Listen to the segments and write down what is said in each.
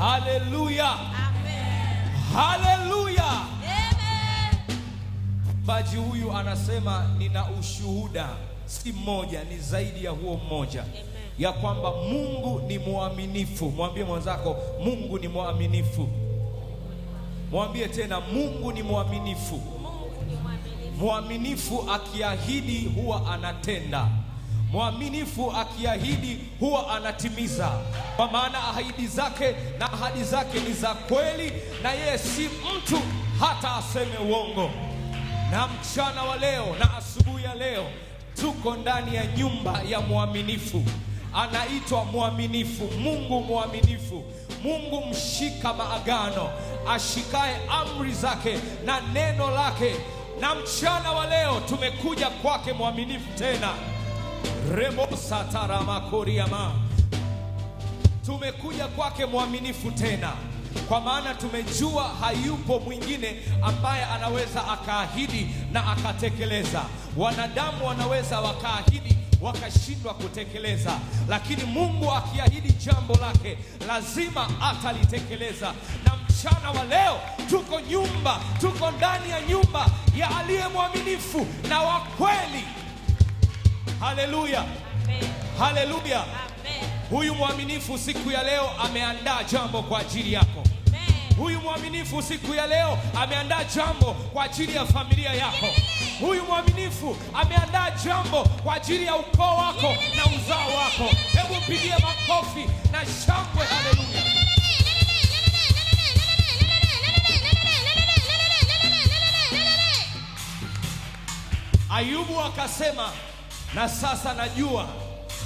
Haleluya. Amen. Haleluya. Amen. Baji huyu anasema nina ushuhuda, si mmoja, ni zaidi ya huo mmoja. Amen. Ya kwamba Mungu ni mwaminifu. Mwambie mwenzako Mungu ni mwaminifu. Mwambie tena Mungu ni mwaminifu. Mungu ni mwaminifu. Mwaminifu akiahidi huwa anatenda. Mwaminifu akiahidi huwa anatimiza. Kwa maana ahadi zake na ahadi zake ni za kweli, na yeye si mtu hata aseme uongo. Na mchana wa leo na asubuhi ya leo tuko ndani ya nyumba ya mwaminifu. Anaitwa mwaminifu, Mungu mwaminifu, Mungu mshika maagano, ashikae amri zake na neno lake. Na mchana wa leo tumekuja kwake mwaminifu tena. Rebosa tarama koriama. Tumekuja kwake mwaminifu tena, kwa maana tumejua hayupo mwingine ambaye anaweza akaahidi na akatekeleza. Wanadamu wanaweza wakaahidi wakashindwa kutekeleza, lakini Mungu akiahidi jambo lake lazima atalitekeleza. Na mchana wa leo tuko ndani ya nyumba ya aliye mwaminifu na wa kweli. Haleluya. Amen. Haleluya. Amen. Huyu mwaminifu siku ya leo ameandaa jambo kwa ajili yako. Amen. Huyu mwaminifu siku ya leo ameandaa jambo kwa ajili ya familia yako. Huyu mwaminifu ameandaa jambo kwa ajili ya ukoo wako na uzao wako. Hebu mpigie makofi na shangwe. Haleluya. Ayubu akasema, na sasa najua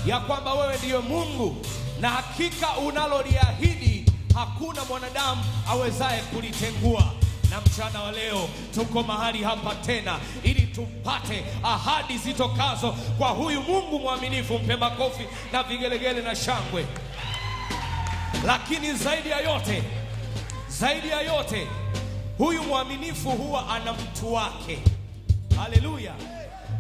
ya kwamba wewe ndiyo Mungu, na hakika unaloliahidi hakuna mwanadamu awezaye kulitengua. Na mchana wa leo tuko mahali hapa tena ili tupate ahadi zitokazo kwa huyu Mungu mwaminifu. Mpe makofi na vigelegele na shangwe. Lakini zaidi ya yote huyu mwaminifu huwa ana mtu wake. Haleluya.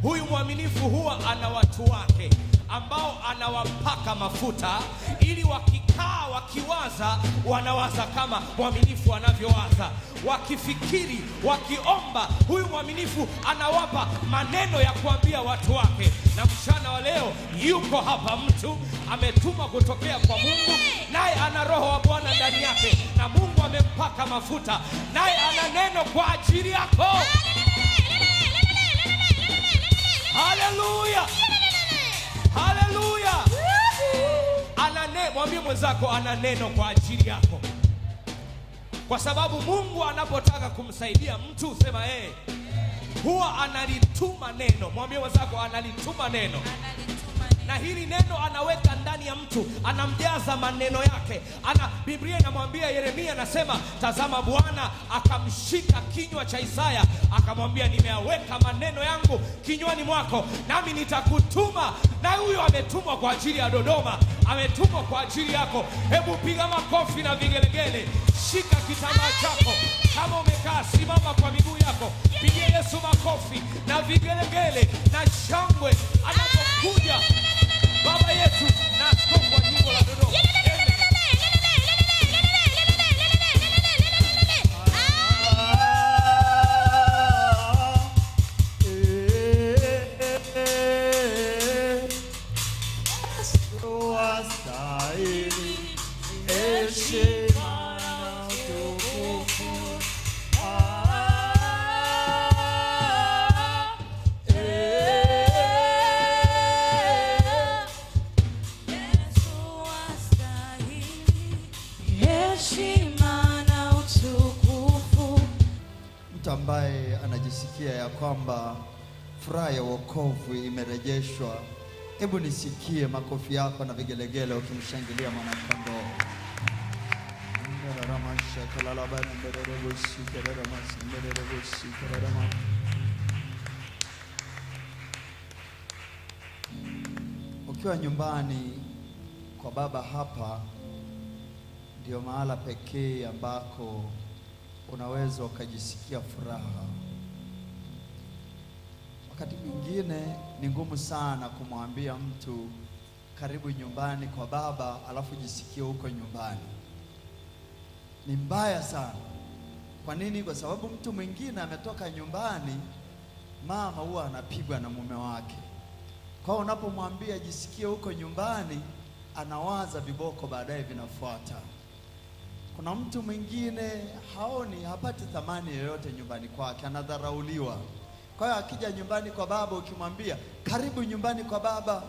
Huyu mwaminifu huwa ana watu wake ambao anawapaka mafuta, ili wakikaa wakiwaza, wanawaza kama mwaminifu anavyowaza. Wakifikiri, wakiomba, huyu mwaminifu anawapa maneno ya kuambia watu wake. Na mchana wa leo yuko hapa mtu ametuma kutokea kwa Mungu, naye ana Roho wa Bwana ndani yake, na Mungu amempaka mafuta, naye ana neno kwa ajili yako. Haleluya. Haleluya. Mwambie mwenzako ana neno kwa ajili yako. Kwa sababu Mungu anapotaka kumsaidia mtu, sema huwa analituma neno. Mwambie mwenzako analituma neno. Na hili neno anaweka ndani ya mtu, anamjaza maneno yake. Biblia inamwambia Yeremia, anasema tazama Bwana akamshika kinywa cha Isaya, akamwambia nimeyaweka maneno yangu kinywani mwako, nami nitakutuma. Na huyo ametumwa kwa ajili ya Dodoma, ametumwa kwa ajili yako. Hebu piga makofi na vigelegele. Shika kitambaa chako, kama umekaa simama kwa miguu yako, pigie Yesu makofi na vigelegele na shangwe anapokuja Baba yetu na askofu wa jimbo la Dodoma. Ambaye anajisikia ya kwamba furaha ya wokovu imerejeshwa, hebu nisikie makofi yako na vigelegele ukimshangilia mwanakondoo. Ukiwa nyumbani kwa Baba, hapa ndio mahala pekee ambako unaweza ukajisikia furaha. Wakati mwingine ni ngumu sana kumwambia mtu karibu nyumbani kwa Baba alafu jisikie huko nyumbani. ni mbaya sana. Kwa nini? Kwa sababu mtu mwingine ametoka nyumbani, mama huwa anapigwa na mume wake. Kwa hiyo unapomwambia jisikie huko nyumbani, anawaza viboko baadaye vinafuata. Kuna mtu mwingine haoni, hapati thamani yoyote nyumbani kwake, anadharauliwa. Kwa hiyo akija nyumbani kwa baba, ukimwambia karibu nyumbani kwa baba,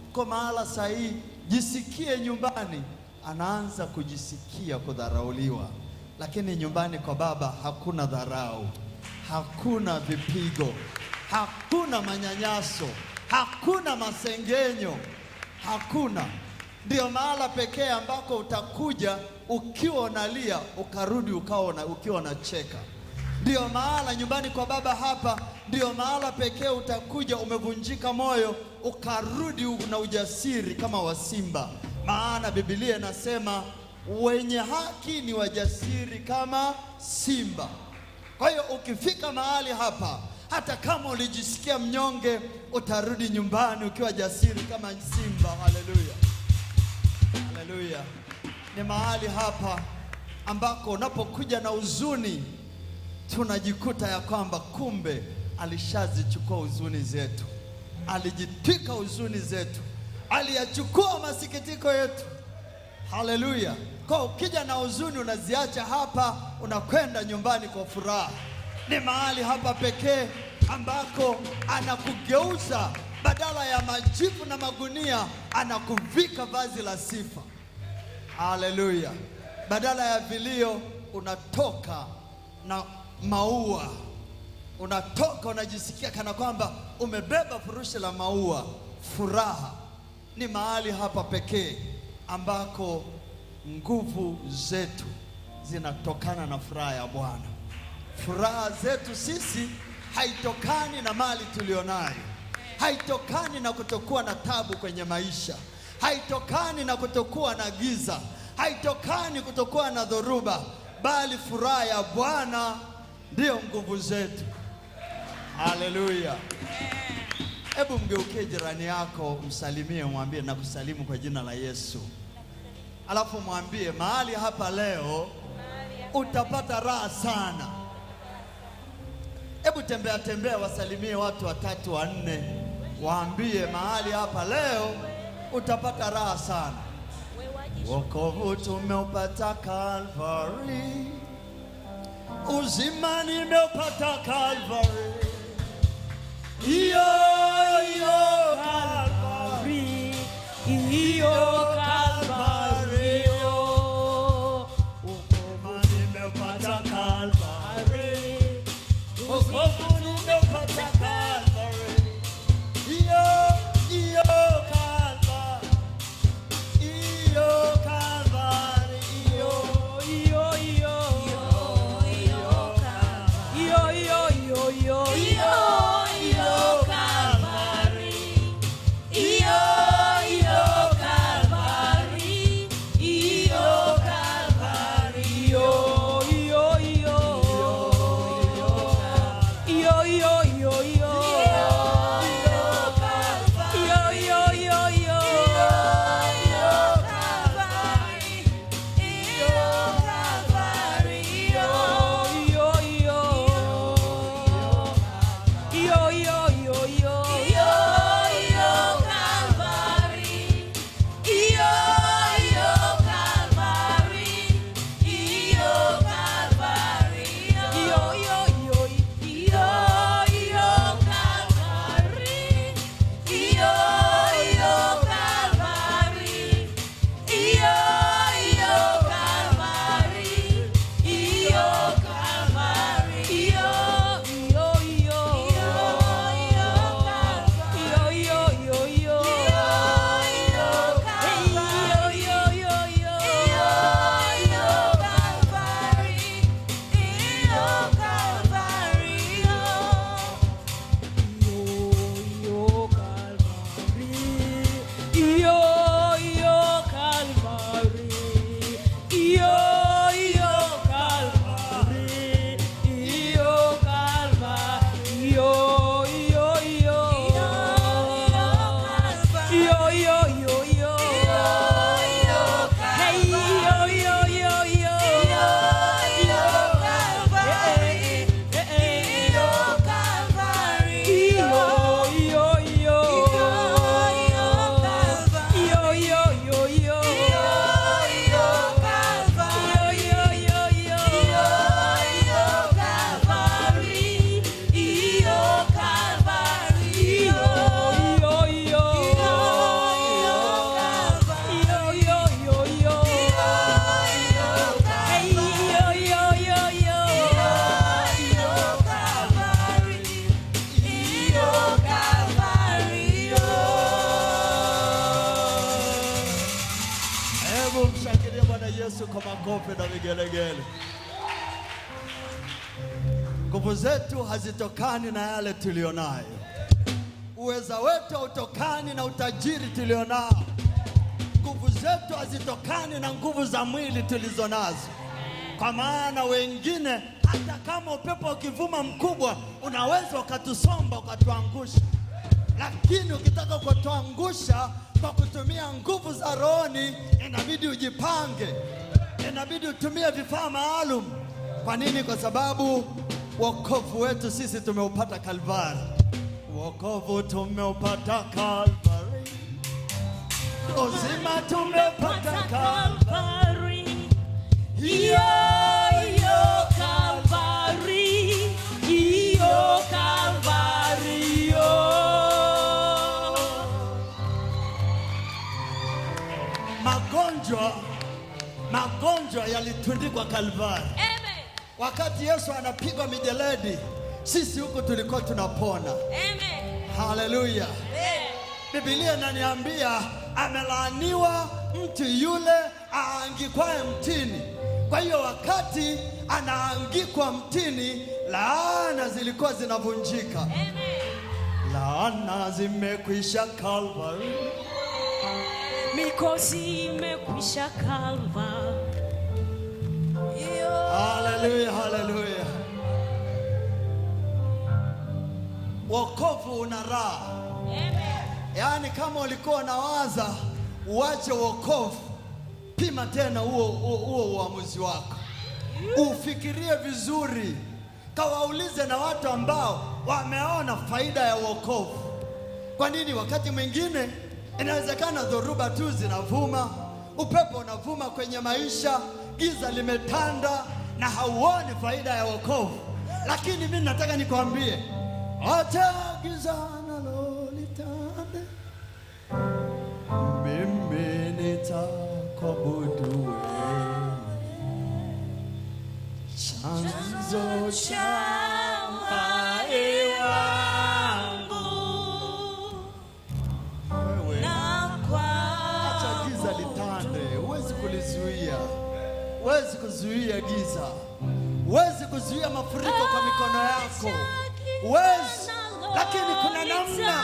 uko mahala sahihi, jisikie nyumbani, anaanza kujisikia kudharauliwa. Lakini nyumbani kwa baba hakuna dharau, hakuna vipigo, hakuna manyanyaso, hakuna masengenyo, hakuna. Ndio mahala pekee ambako utakuja ukiwa unalia, ukarudi ukiwa unacheka. Ndio mahala nyumbani kwa baba hapa, ndio mahala pekee utakuja umevunjika moyo, ukarudi na ujasiri kama wa simba. Maana Biblia inasema wenye haki ni wajasiri kama simba. Kwa hiyo ukifika mahali hapa, hata kama ulijisikia mnyonge, utarudi nyumbani ukiwa jasiri kama simba. Haleluya, haleluya. Ni mahali hapa ambako unapokuja na huzuni, tunajikuta ya kwamba kumbe alishazichukua huzuni zetu, alijitwika huzuni zetu, aliyachukua masikitiko yetu. Haleluya. Kwa ukija na huzuni unaziacha hapa, unakwenda nyumbani kwa furaha. Ni mahali hapa pekee ambako anakugeuza, badala ya majivu na magunia, anakuvika vazi la sifa. Haleluya. Badala ya vilio, unatoka na maua. Unatoka unajisikia kana kwamba umebeba furushi la maua, furaha. Ni mahali hapa pekee ambako nguvu zetu zinatokana na furaha ya Bwana. Furaha zetu sisi haitokani na mali tulionayo, haitokani na kutokuwa na tabu kwenye maisha, haitokani na kutokuwa na giza, haitokani kutokuwa na dhoruba, bali furaha ya Bwana ndiyo nguvu zetu. Haleluya. Hebu mgeukie jirani yako, msalimie, mwambie na kusalimu kwa jina la Yesu. Alafu mwambie mahali hapa leo utapata raha sana. Hebu tembea, wasalimie watu 3 4, waambie mahali hapa leo utapata raha sana. Wokovu tumeupata Calvary, uzima nimeupata Calvary. Iyo Calvary, iyo Calvary, wokovu nimeupata Calvary, wokovu nimeupata Calvary. Iyo Calvary, iyo Calvary, iyo Calvary, iyo Calvary. vigelegele. Nguvu zetu hazitokani na yale tulionayo. Uweza wetu hautokani na utajiri tulionao. Nguvu zetu hazitokani na nguvu za mwili tulizonazo. Kwa maana wengine hata kama upepo ukivuma mkubwa unaweza ukatusomba ukatuangusha. Lakini ukitaka kutuangusha kwa kutumia nguvu za rohoni, inabidi ujipange. Inabidi utumie vifaa maalum. Kwa nini? Kwa sababu wokovu wetu sisi tumeupata Kalvari. Wokovu tumeupata Kalvari. Uzima tumepata Kalvari. Iyo Kalvari, iyo Kalvari, iyo. Magonjwa yalitundikwa Kalvari. Amen. Wakati Yesu anapigwa mijeledi, sisi huko tulikuwa tunapona. Amen. Haleluya. Biblia inaniambia amelaaniwa mtu yule aangikwaye mtini. Kwa hiyo wakati anaangikwa mtini, laana zilikuwa zinavunjika. Amen. Laana zimekwisha Kalvari. Mikosi imekwisha Kalvari. Haleluya, haleluya. Wokovu una raha. Amen. Yaani kama ulikuwa unawaza uache wokovu, pima tena huo uamuzi wako. Ufikirie vizuri. Kawaulize na watu ambao wameona faida ya wokovu. Kwa nini? Wakati mwingine inawezekana dhoruba tu zinavuma, upepo unavuma kwenye maisha, giza limetanda na hauoni faida ya wokovu. Lakini mimi nataka nikwambie, acha giza nalo litande, mimi nitakuabudu wewe, chanzo cha uhai wangu. Wewe acha giza litande, huwezi kulizuia. Huwezi kuzuia giza. Huwezi kuzuia mafuriko kwa mikono yako. Huwezi. Lakini kuna namna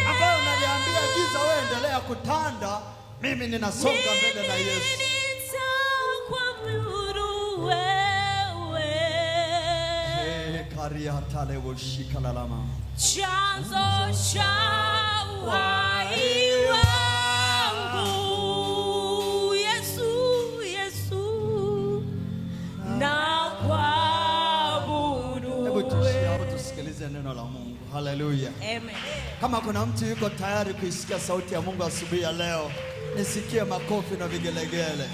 ambayo unaliambia giza, wewe endelea kutanda, mimi ninasonga mbele na Yesu. Kariata lewo shikalalama. Chanzo cha uhai wangu, Yesu, Yesu, na kuabudu. Hebu tushie hapo tusikilize neno la Mungu. Haleluya. Amen. Kama kuna mtu yuko tayari kuisikia sauti ya Mungu asubuhi ya leo, nisikie makofi na vigelegele.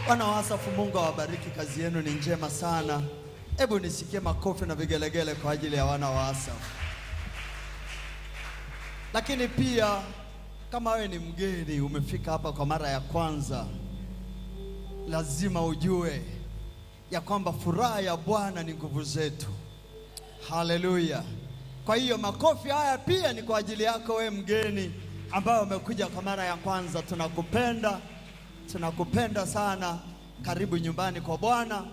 Wana wa Asafu, Mungu awabariki, kazi yenu ni njema sana. Hebu nisikie makofi na vigelegele kwa ajili ya wana wa Asafu. Lakini pia kama wewe ni mgeni umefika hapa kwa mara ya kwanza, lazima ujue ya kwamba furaha ya Bwana ni nguvu zetu. Haleluya. Kwa hiyo makofi haya pia ni kwa ajili yako wewe mgeni ambaye umekuja kwa mara ya kwanza. Tunakupenda sana. Karibu nyumbani kwa Bwana,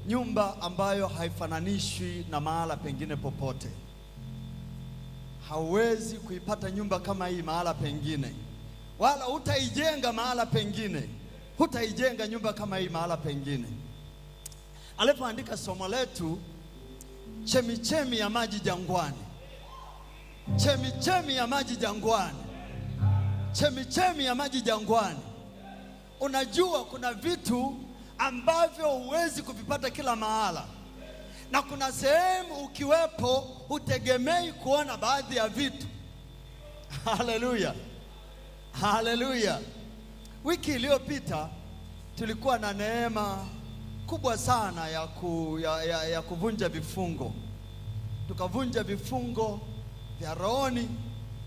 nyumba ambayo haifananishwi na mahala pengine popote. Hauwezi kuipata nyumba kama hii mahala pengine, wala hutaijenga mahala pengine. Hutaijenga nyumba kama hii mahala pengine. Alipoandika somo letu, chemichemi ya maji jangwani, chemichemi ya maji jangwani, chemichemi ya maji jangwani. Unajua kuna vitu ambavyo huwezi kuvipata kila mahala, na kuna sehemu ukiwepo hutegemei kuona baadhi ya vitu. Haleluya, haleluya. Wiki iliyopita tulikuwa na neema kubwa sana ya kuvunja vifungo. Tukavunja vifungo vya rohoni,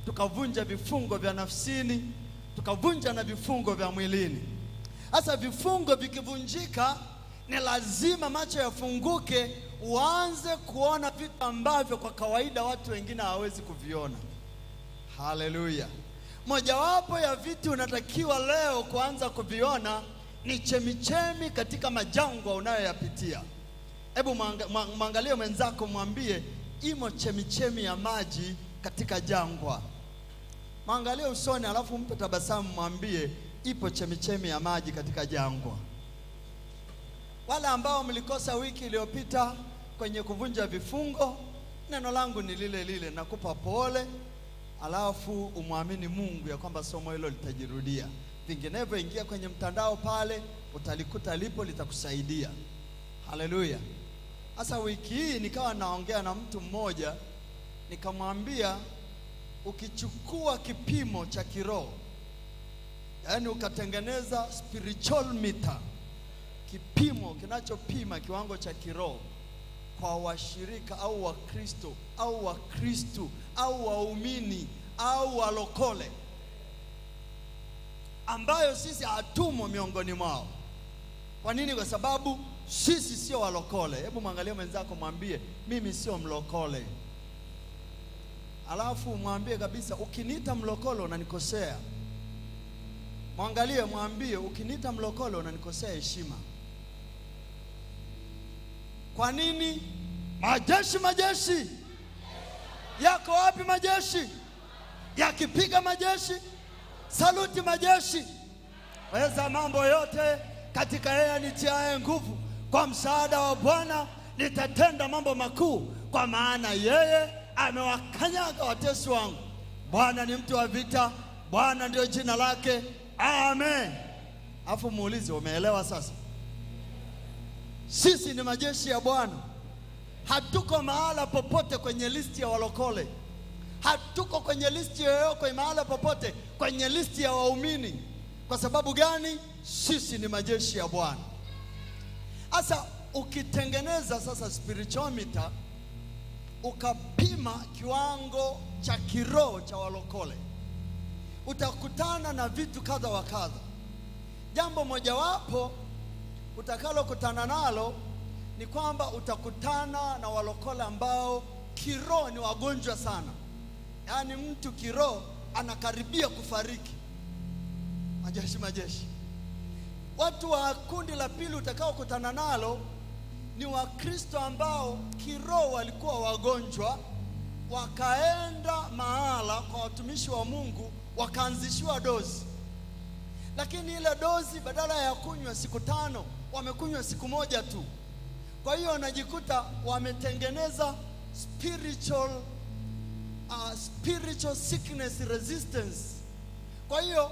tukavunja vifungo vya nafsini, tukavunja na vifungo vya mwilini. Sasa vifungo vikivunjika, ni lazima macho yafunguke, uanze kuona vitu ambavyo kwa kawaida watu wengine hawawezi kuviona. Haleluya. Mojawapo ya vitu unatakiwa leo kuanza kuviona ni chemichemi katika majangwa unayoyapitia. Hebu mwangalie mwenzako, mwambie imo chemichemi ya maji katika jangwa. Mwangalie usoni, alafu mpe tabasamu, mwambie ipo chemichemi ya maji katika jangwa. Wale ambao mlikosa wiki iliyopita kwenye kuvunja vifungo, neno langu ni lile lile, nakupa pole, alafu umwamini Mungu ya kwamba somo hilo litajirudia. Vinginevyo ingia kwenye mtandao pale, utalikuta lipo, litakusaidia. Haleluya. Sasa wiki hii nikawa naongea na mtu mmoja, nikamwambia ukichukua kipimo cha kiroho, yaani ukatengeneza spiritual meter, kipimo kinachopima kiwango cha kiroho kwa washirika au Wakristo au Wakristu au waumini au walokole, ambayo sisi hatumo miongoni mwao. Kwa nini? Kwa sababu sisi sio walokole. Hebu mwangalie mwenzako, mwambie mimi sio mlokole. Alafu mwambie kabisa, ukiniita mlokole unanikosea. Mwangalie, mwambie ukiniita mlokole unanikosea heshima. Kwa nini? Majeshi yako wapi? Majeshi yakipiga majeshi, saluti majeshi. Weza mambo yote katika yeye anitiaye nguvu, kwa msaada wa Bwana nitatenda mambo makuu, kwa maana yeye amewakanyaga watesi wangu. Bwana ni mtu wa vita, Bwana ndio jina lake. Amen. Afu muulize, umeelewa sasa? Sisi ni majeshi ya Bwana. Hatuko mahala popote kwenye listi ya walokole. Hatuko kwenye listi yoyote mahala popote kwenye listi ya waumini. Kwa sababu gani? Sisi ni majeshi ya Bwana. Sasa ukitengeneza sasa spirituometer, ukapima kiwango cha kiroho cha walokole, utakutana na vitu kadha wa kadha. Jambo mojawapo utakalokutana nalo ni kwamba utakutana na walokole ambao kiroho ni wagonjwa sana. Yaani mtu kiroho anakaribia kufariki. Majeshi. Watu wa kundi la pili utakaokutana nalo ni Wakristo ambao kiroho walikuwa wagonjwa, wakaenda mahala kwa watumishi wa Mungu, wakaanzishiwa dozi. Lakini ile dozi badala ya kunywa siku 5, wamekunywa siku 1 tu. Kwa hiyo wanajikuta wametengeneza spiritual sickness resistance. Kwa hiyo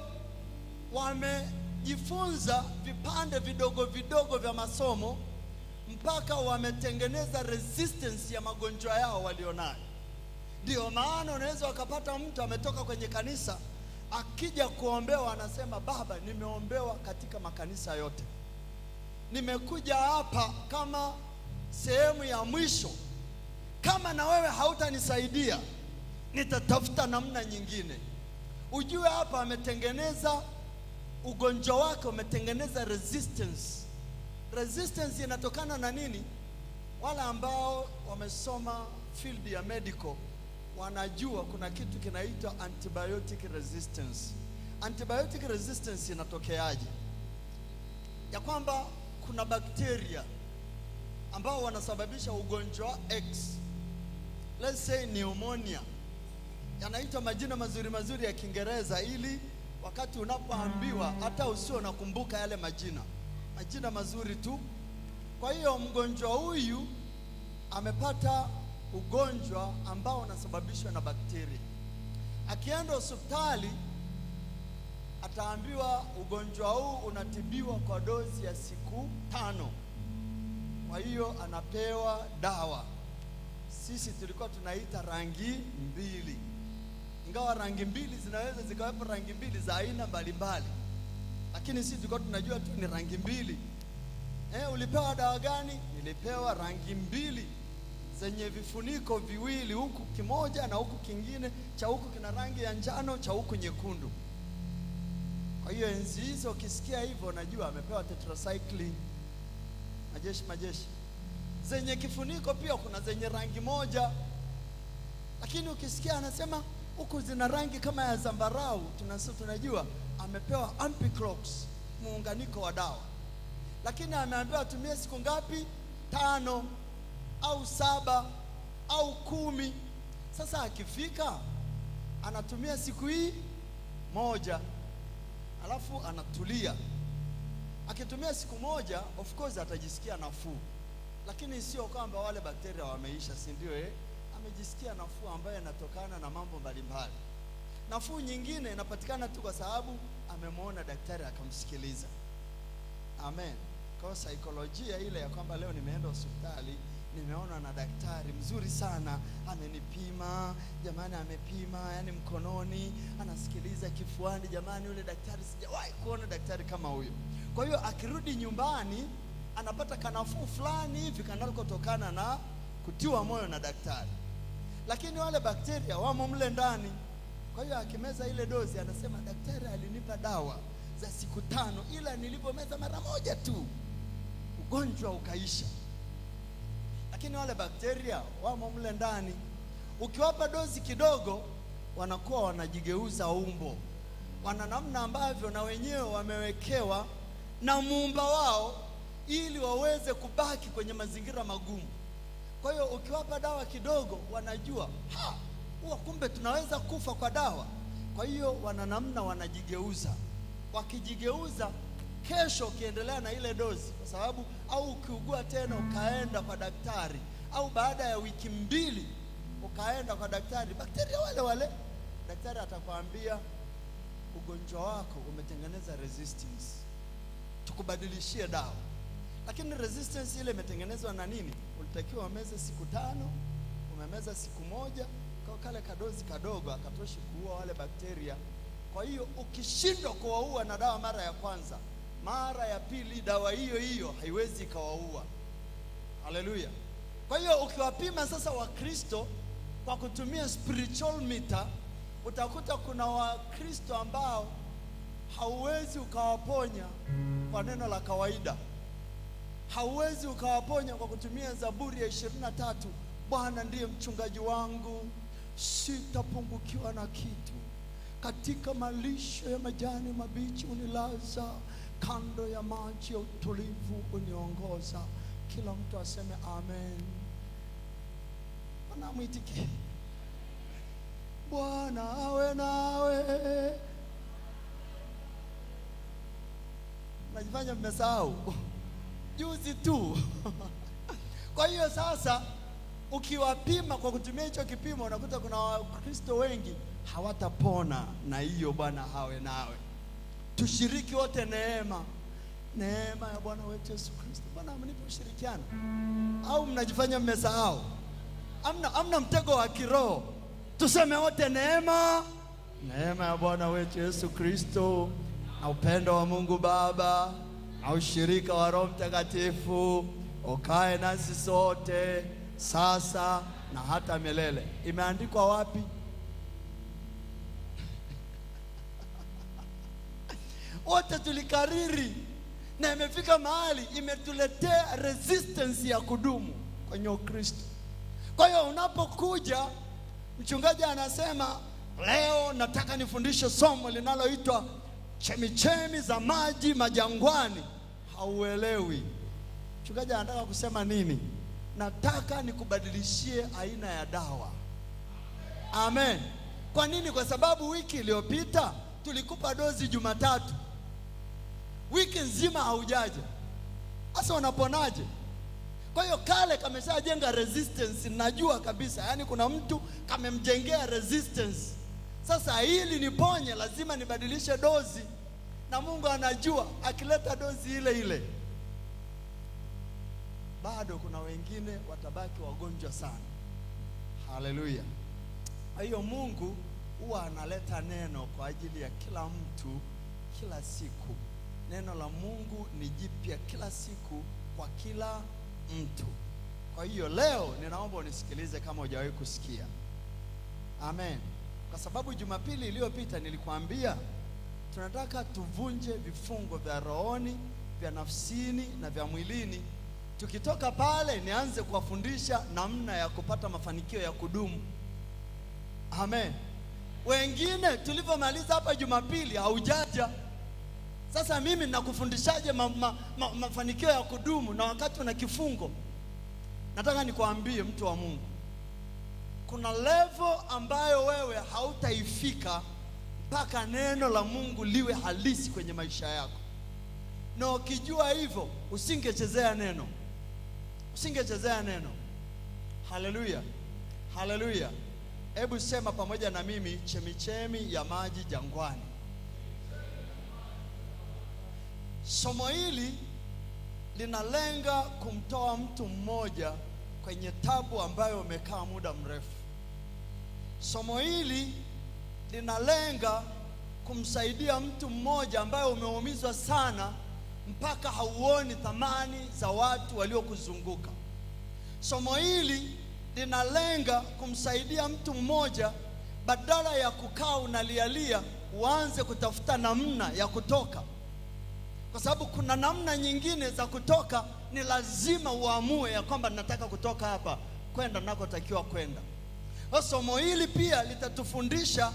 wamejifunza vipande vidogo vidogo vya masomo mpaka wametengeneza resistance ya magonjwa yao walionayo. Ndio maana unaweza wakapata mtu ametoka kwenye kanisa, akija kuombewa anasema, baba, nimeombewa katika makanisa yote, nimekuja hapa kama sehemu ya mwisho. Kama na wewe hautanisaidia, nitatafuta namna nyingine. Ujue hapa ametengeneza ugonjwa wake, umetengeneza resistance. Resistance inatokana na nini? Wale ambao wamesoma field ya medical wanajua kuna kitu kinaitwa antibiotic resistance. Antibiotic resistance inatokeaje? Ya kwamba kuna bakteria ambao wanasababisha ugonjwa X, let's say pneumonia. Yanaitwa majina mazuri ya Kiingereza, ili wakati unapoambiwa hata usio unakumbuka yale majina mazuri tu. Kwa hiyo mgonjwa huyu amepata ugonjwa ambao unasababishwa na bakteria. Akienda hospitali ataambiwa ugonjwa huu unatibiwa kwa dozi ya siku 5. Kwa hiyo anapewa dawa. Sisi tulikuwa tunaita rangi mbili, ingawa rangi mbili zinaweza zikawepo rangi mbili za aina mbalimbali, lakini sisi tulikuwa tunajua tu ni rangi mbili. Ulipewa dawa gani? Nilipewa rangi mbili zenye vifuniko viwili, huku kimoja na huku kingine, cha huku kina rangi ya njano, cha huku nyekundu. Kwa hiyo enzi hizo ukisikia hivyo najua amepewa tetracycline. Majeshi zenye kifuniko pia kuna zenye rangi moja. Lakini ukisikia anasema huku zina rangi kama ya zambarau, tunajua amepewa Ampiclox, muunganiko wa dawa, lakini ameambiwa atumie siku ngapi? 5 au 7 au 10. Sasa akifika anatumia siku hii moja, alafu anatulia. Akitumia siku moja, of course atajisikia nafuu, lakini sio kwamba wale bakteria wameisha, si ndio? Amejisikia nafuu ambayo inatokana na mambo mbalimbali. Nafuu nyingine inapatikana tu kwa sababu amemwona daktari akamsikiliza. Amen. Kwa saikolojia ile ya kwamba leo nimeenda hospitali, nimeona na daktari mzuri sana, amenipima, jamani, amepima yani mkononi, anasikiliza kifuani, jamani, yule daktari sijawahi kuona daktari kama huyo. Kwa hiyo akirudi nyumbani anapata kanafuu fulani hivi kanakotokana na kutiwa moyo na daktari. Lakini wale bakteria wamo mle ndani. Kwa hiyo akimeza ile dozi anasema, daktari alinipa dawa za siku 5, ila nilipomeza mara moja tu ugonjwa ukaisha. Lakini wale bakteria wamo mle ndani, ukiwapa dozi kidogo wanakuwa wanajigeuza umbo, wana namna ambavyo na wenyewe wamewekewa na muumba wao ili waweze kubaki kwenye mazingira magumu. Kwa hiyo ukiwapa dawa kidogo wanajua huwa kumbe tunaweza kufa kwa dawa. Kwa hiyo wana namna wanajigeuza. Wakijigeuza, kesho ukiendelea na ile dozi, kwa sababu au ukiugua tena ukaenda kwa daktari, au baada ya wiki 2 ukaenda kwa daktari, bakteria wale wale, daktari atakwambia ugonjwa wako umetengeneza resistance, tukubadilishie dawa. Lakini resistance ile imetengenezwa na nini? Ulitakiwa umeze siku 5, umemeza siku 1, kwa kale kadozi kadogo akatoshi kuua wale bakteria. Kwa hiyo ukishindwa kuwaua na dawa mara ya kwanza, mara ya pili dawa hiyo hiyo haiwezi kawaua. Haleluya. Kwa hiyo ukiwapima sasa Wakristo kwa kutumia spiritual meter, utakuta kuna Wakristo ambao hauwezi ukawaponya kwa neno la kawaida. Hauwezi ukawaponya kwa kutumia Zaburi ya 23, Bwana ndiye mchungaji wangu, sitapungukiwa na kitu. Katika malisho ya majani mabichi unilaza, kando ya maji ya utulivu uniongoza. Kila mtu aseme amen. Bwana mwitike. Bwana awe nawe. Najifanya mmesahau juzi tu. Kwa hiyo sasa ukiwapima kwa kutumia hicho kipimo, unakuta kuna Wakristo wengi hawatapona na hiyo. Bwana hawe nawe. Tushiriki wote neema ya Bwana wetu Yesu Kristo. Bwana mnipe ushirikiano, au mnajifanya mmesahau? Amna mtego wa kiroho. Tuseme wote neema ya Bwana wetu Yesu Kristo, na upendo wa Mungu Baba, na ushirika wa Roho Mtakatifu ukae nasi sote sasa na hata milele. Imeandikwa wapi? Wote tulikariri, na imefika mahali imetuletea resistance ya kudumu kwenye Ukristo. Kwa hiyo unapokuja mchungaji anasema, leo nataka nifundishe somo linaloitwa chemichemi za maji majangwani, hauelewi mchungaji anataka kusema nini. Nataka nikubadilishie aina ya dawa. Amen. Kwa nini? Kwa sababu wiki iliyopita tulikupa dozi Jumatatu, wiki nzima haujaja. Sasa unaponaje? Kwa hiyo kale kameshajenga resistance, najua kabisa. Yaani kuna mtu kamemjengea resistance. Sasa hili niponye lazima nibadilishe dozi, na Mungu anajua akileta dozi ile ile bado kuna wengine watabaki wagonjwa sana. Haleluya. Kwa hiyo Mungu huwa analeta neno kwa ajili ya kila mtu kila siku. Neno la Mungu ni jipya kila siku kwa kila mtu. Kwa hiyo leo ninaomba unisikilize kama hujawahi kusikia. Amen. Kwa sababu Jumapili iliyopita nilikwambia tunataka tuvunje vifungo vya rohoni, vya nafsini na vya mwilini. Tukitoka pale nianze kuwafundisha namna ya kupata mafanikio ya kudumu. Amen. Wengine tulivyomaliza hapa Jumapili haujaja. Sasa mimi nakufundishaje mafanikio ya kudumu na wakati una kifungo? Nataka nikwambie mtu wa Mungu, kuna level ambayo wewe hautaifika mpaka neno la Mungu liwe halisi kwenye maisha yako. Na ukijua hivyo, usingechezea neno. Usingechezea neno. Haleluya. Haleluya. Hebu sema pamoja na mimi, chemichemi ya maji jangwani. Somo hili linalenga kumtoa mtu mmoja kwenye tabu ambayo umekaa muda mrefu. Somo hili linalenga kumsaidia mtu mmoja ambaye umeumizwa sana mpaka hauoni thamani za watu waliokuzunguka. Somo hili linalenga kumsaidia mtu mmoja, badala ya kukaa unalialia, uanze kutafuta namna ya kutoka. Kwa sababu kuna namna nyingine za kutoka, ni lazima uamue ya kwamba nataka kutoka hapa kwenda nakotakiwa kwenda. Somo hili pia litatufundisha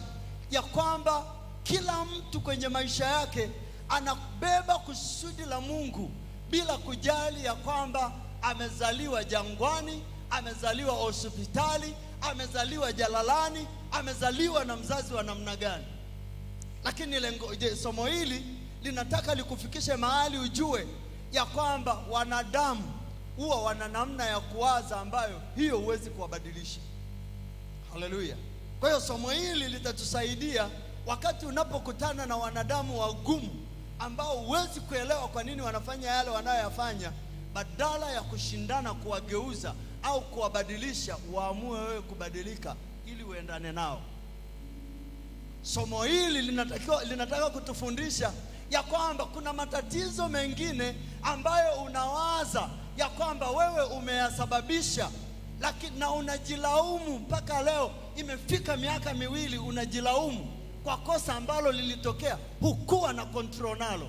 ya kwamba kila mtu kwenye maisha yake anabeba kusudi la Mungu, bila kujali ya kwamba amezaliwa jangwani, amezaliwa hospitali, amezaliwa jalalani, amezaliwa na mzazi wa namna gani. Lakini somo hili linataka likufikishe mahali ujue ya kwamba wanadamu huwa wana namna ya kuwaza ambayo hiyo huwezi kuwabadilisha. Haleluya. Kwa hiyo somo hili litatusaidia wakati unapokutana na wanadamu wagumu ambao huwezi kuelewa kwa nini wanafanya yale wanayoyafanya, badala ya kushindana kuwageuza au kuwabadilisha, uamue wewe kubadilika ili uendane nao. Somo hili linataka kutufundisha ya kwamba kuna matatizo mengine ambayo unawaza ya kwamba wewe umeyasababisha, lakini na unajilaumu mpaka leo. Imefika miaka 2 unajilaumu kwa kosa ambalo lilitokea, hukuwa na control nalo.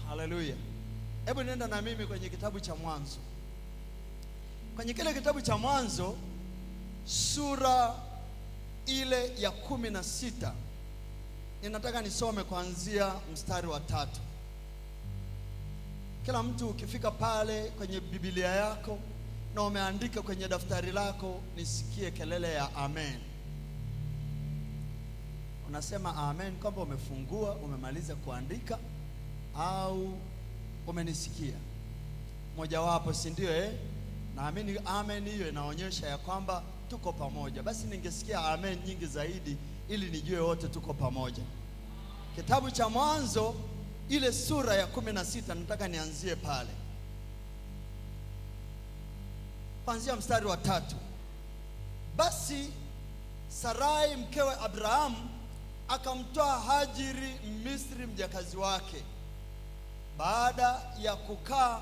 Haleluya. Hebu nenda na mimi kwenye kitabu cha Mwanzo. Kwenye kile kitabu cha Mwanzo sura ile ya 16, ninataka nisome kuanzia mstari wa 3. Kila mtu ukifika pale kwenye Biblia yako na umeandika kwenye daftari lako, nisikie kelele ya amen. Unasema amen kwamba umefungua, umemaliza kuandika, au umenisikia mojawapo, si ndio? Naamini amen hiyo inaonyesha ya kwamba tuko pamoja. Basi ningesikia amen nyingi zaidi ili nijue wote tuko pamoja. Kitabu cha Mwanzo ile sura ya 16, nataka nianzie pale kuanzia mstari wa 3. Basi Sarai mkewe Abrahamu akamtoa Hajiri Misri mjakazi wake. Baada ya kukaa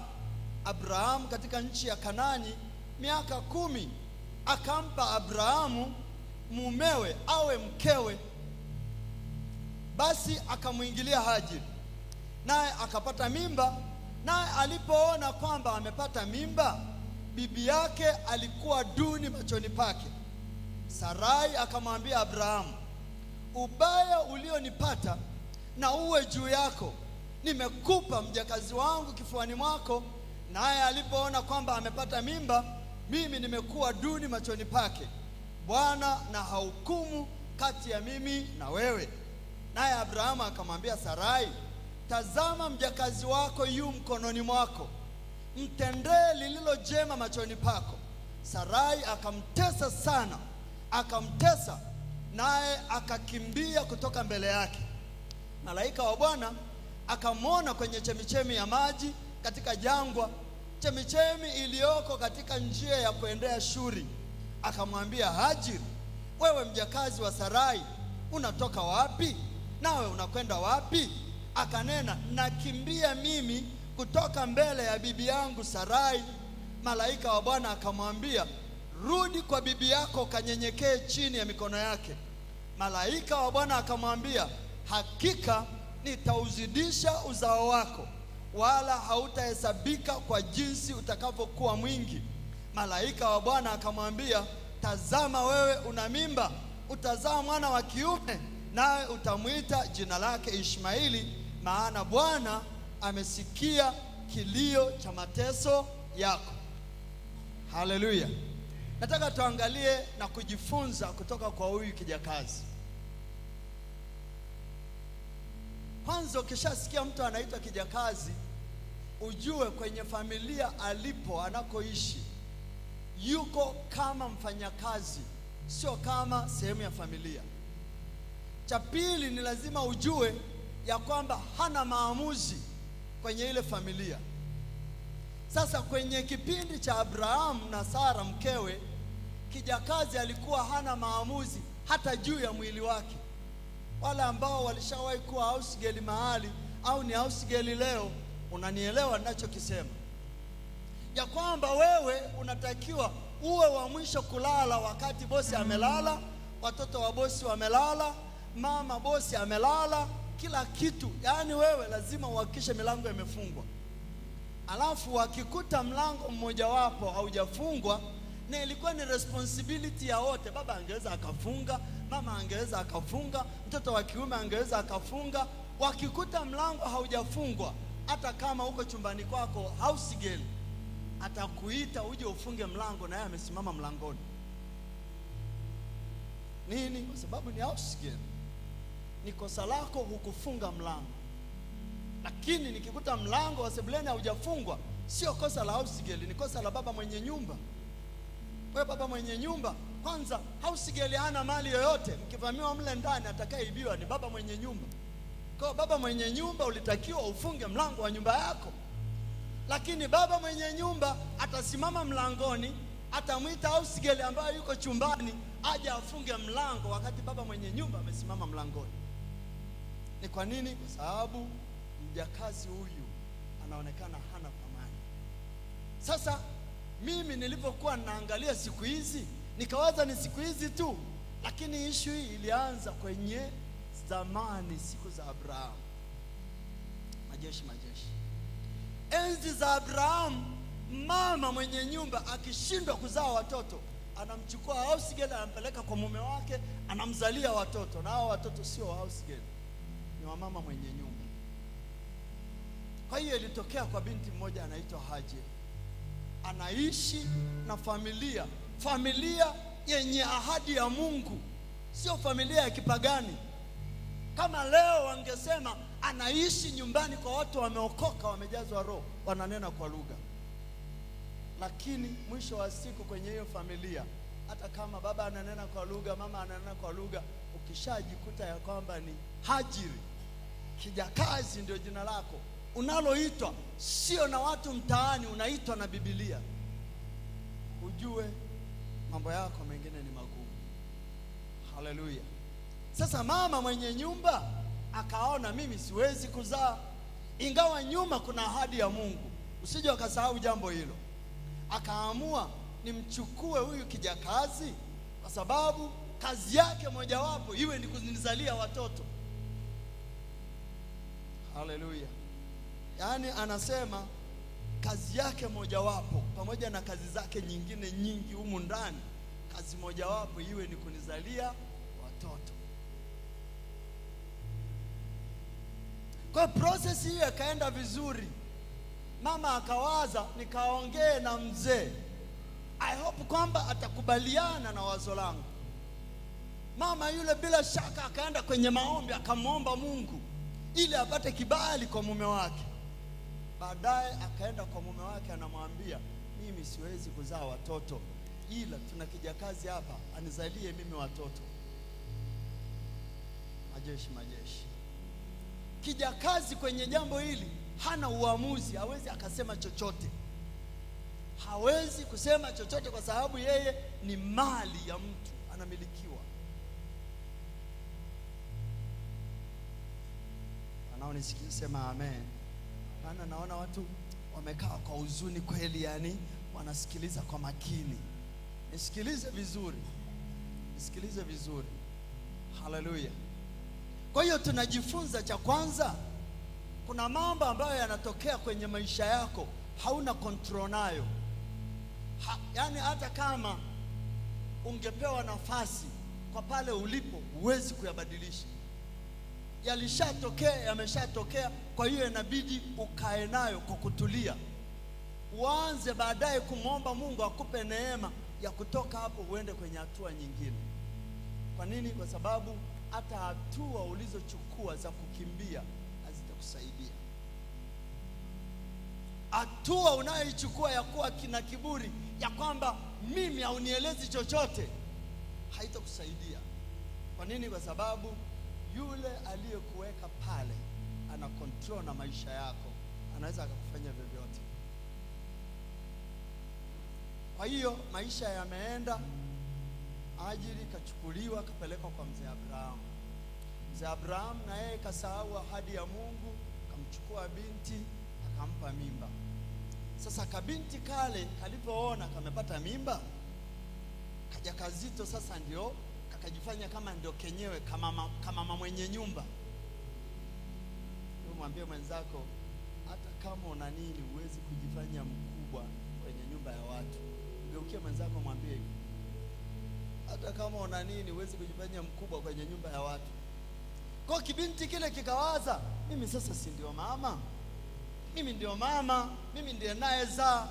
Abrahamu katika nchi ya Kanaani miaka 10, akampa Abrahamu mumewe awe mkewe. Basi akamwingilia Hajiri, naye akapata mimba. Naye alipoona kwamba amepata mimba, bibi yake alikuwa duni machoni pake. Sarai akamwambia Abrahamu, ubaya ulionipata na uwe juu yako, nimekupa mjakazi wangu kifuani mwako. Naye alipoona kwamba amepata mimba, mimi nimekuwa duni machoni pake. Bwana na hahukumu kati ya mimi na wewe. Naye Abrahamu akamwambia Sarai, tazama mjakazi wako yu mkononi mwako, mtendee lililo jema machoni pako. Sarai akamtesa sana, akamtesa, naye akakimbia kutoka mbele yake. Malaika wa Bwana akamwona kwenye chemichemi ya maji katika jangwa, chemichemi iliyoko katika njia ya kuendea Shuri. Akamwambia Hajiri, wewe mjakazi wa Sarai, unatoka wapi? Nawe unakwenda wapi? Akanena, nakimbia mimi kutoka mbele ya bibi yangu Sarai. Malaika wa Bwana akamwambia, rudi kwa bibi yako ukanyenyekee chini ya mikono yake. Malaika wa Bwana akamwambia, hakika nitauzidisha uzao wako, wala hautahesabika kwa jinsi utakavyokuwa mwingi. Malaika wa Bwana akamwambia, tazama wewe una mimba, utazaa mwana wa kiume, nawe utamwita jina lake Ishmaeli, maana Bwana amesikia kilio cha mateso yako. Haleluya. Nataka tuangalie na kujifunza kutoka kwa huyu kijakazi. Kwanza, ukishasikia mtu anaitwa kijakazi, ujue kwenye familia alipo, anakoishi, yuko kama mfanyakazi, sio kama sehemu ya familia. Cha pili, ni lazima ujue ya kwamba hana maamuzi kwenye ile familia. Sasa kwenye kipindi cha Abrahamu na Sara mkewe, kijakazi alikuwa hana maamuzi hata juu ya mwili wake. Wale ambao walishawahi kuwa house girl mahali au ni house girl leo, unanielewa ninachokisema, ya kwamba wewe unatakiwa uwe wa mwisho kulala wakati bosi amelala, watoto wa bosi wamelala, mama bosi amelala, kila kitu. Yaani wewe lazima uhakikishe milango imefungwa. Alafu wakikuta mlango mmoja wapo haujafungwa, na ilikuwa ni responsibility ya wote. Baba angeweza akafunga, mama angeweza akafunga, mtoto wa kiume angeweza akafunga. Wakikuta mlango haujafungwa, hata kama uko chumbani kwako house girl, atakuita uje ufunge mlango, na yeye amesimama mlangoni. Nini? Kwa sababu ni house girl. Ni kosa lako hukufunga mlango. Lakini nikikuta mlango wa sebuleni haujafungwa, sio kosa la house girl, ni kosa la baba mwenye nyumba. Kwa baba mwenye nyumba, kwanza house girl hana mali yoyote. Mkivamiwa mle ndani, atakayeibiwa ni baba mwenye nyumba. Kwa baba mwenye nyumba ulitakiwa ufunge mlango wa nyumba yako. Lakini baba mwenye nyumba atasimama mlangoni, atamwita house girl ambaye yuko chumbani aje afunge mlango wakati baba mwenye nyumba amesimama mlangoni. Ni kwa nini? Kwa sababu mjakazi huyu anaonekana hana thamani. Sasa mimi nilipokuwa naangalia siku hizi, nikawaza ni siku hizi tu, lakini issue hii ilianza kwenye zamani, siku za Abrahamu. Majeshi. Enzi za Abrahamu, mama mwenye nyumba akishindwa kuzaa watoto, anamchukua house girl, anampeleka kwa mume wake, anamzalia watoto. Na hao watoto sio house girl, ni wa mama mwenye nyumba. Kwa hiyo ilitokea kwa binti mmoja anaitwa Haji, anaishi na familia yenye ahadi ya Mungu, sio familia ya kipagani. Kama leo wangesema anaishi nyumbani kwa watu wameokoka, wamejazwa roho, wananena kwa lugha. Lakini mwisho wa siku kwenye hiyo familia, hata kama baba ananena kwa lugha, mama ananena kwa lugha, ukishajikuta ya kwamba ni hajiri, kijakazi ndio jina lako unaloitwa, sio na watu mtaani, unaitwa na Biblia, ujue mambo yako mengine ni magumu. Haleluya. Sasa mama mwenye nyumba akaona, mimi siwezi kuzaa, ingawa nyuma kuna ahadi ya Mungu, usije ukasahau jambo hilo. Akaamua nimchukue huyu kijakazi, kwa sababu kazi yake mojawapo iwe ni kunizalia watoto. Haleluya. Yaani anasema kazi yake mojawapo, pamoja na kazi zake nyingine nyingi humu ndani, kazi mojawapo iwe ni kunizalia watoto. Kwa process hiyo ikaenda vizuri. Mama akawaza, nikaongee na mzee, I hope kwamba atakubaliana na wazo langu. Mama yule bila shaka akaenda kwenye maombi, akamwomba Mungu ili apate kibali kwa mume wake. Baadaye akaenda kwa mume wake, anamwambia, mimi siwezi kuzaa watoto, ila tuna kijakazi hapa anizalie mimi watoto. Majeshi. Kijakazi kwenye jambo hili hana uamuzi, hawezi akasema chochote. Hawezi kusema chochote kwa sababu yeye ni mali ya mtu, anamilikiwa. Wanaonisikia sema amen. Maana naona watu wamekaa kwa huzuni kweli, yani wanasikiliza kwa makini. Nisikilize vizuri. Haleluya. Kwa hiyo tunajifunza, cha kwanza, kuna mambo ambayo yanatokea kwenye maisha yako hauna control nayo. Yani hata kama ungepewa nafasi kwa pale ulipo huwezi kuyabadilisha. Yalishatokea, yameshatokea. Kwa hiyo inabidi ukae nayo kwa kutulia, uanze baadaye kumwomba Mungu akupe neema ya kutoka hapo uende kwenye hatua nyingine. Kwa nini? Kwa sababu hata hatua ulizochukua za kukimbia hazitakusaidia. Hatua unayoichukua ya kuwa kina kiburi, ya kwamba mimi haunielezi chochote, haitakusaidia. Kwa nini? Kwa sababu yule aliyekuweka pale ana control na maisha yako, anaweza akakufanya vyovyote. Kwa hiyo maisha yameenda, Hajiri kachukuliwa kapelekwa kwa mzee Abraham. Mzee Abraham na yeye kasahau ahadi ya Mungu, kamchukua binti akampa mimba. Sasa kabinti kale kalipoona kamepata mimba, kaja kazito. Sasa ndio kakajifanya kama ndio kenyewe, kama mama mwenye nyumba. Mwambie mwenzako, hata kama una nini huwezi kujifanya mkubwa kwenye nyumba ya watu. Geukie mwenzako mwambie hivi, hata kama una nini huwezi kujifanya mkubwa kwenye nyumba ya watu. Kwa kibinti kile kikawaza, mimi sasa si ndio mama? Mimi ndio mama, mimi ndiye naezaa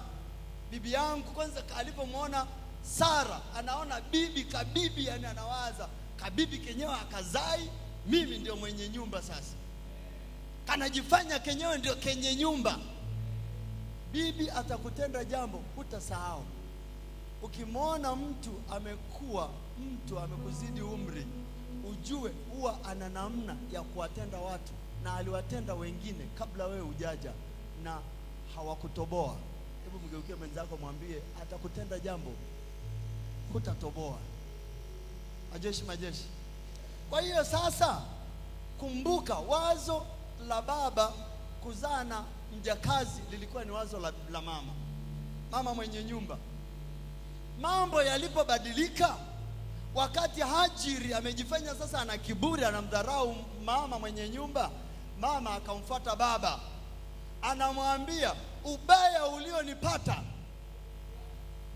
bibi yangu. Kwanza alipomwona Sara, anaona bibi kabibi, yani anawaza kabibi kenyewe akazai, mimi ndio mwenye nyumba. Sasa kanajifanya kenyewe ndio kenye nyumba. Bibi atakutenda jambo hutasahau. Ukimwona mtu amekuwa, mtu amekuzidi umri, ujue huwa ana namna ya kuwatenda watu, na aliwatenda wengine kabla wewe hujaja na hawakutoboa. Hebu mgeukie mwenzako mwambie, atakutenda jambo hutatoboa. Majeshi. Kwa hiyo sasa kumbuka, wazo la baba kuzaa na mjakazi lilikuwa ni wazo la mama mwenye nyumba. Mambo yalipobadilika, wakati Hajiri amejifanya sasa ana kiburi, anamdharau mama mwenye nyumba, mama akamfuata baba, anamwambia, ubaya ulionipata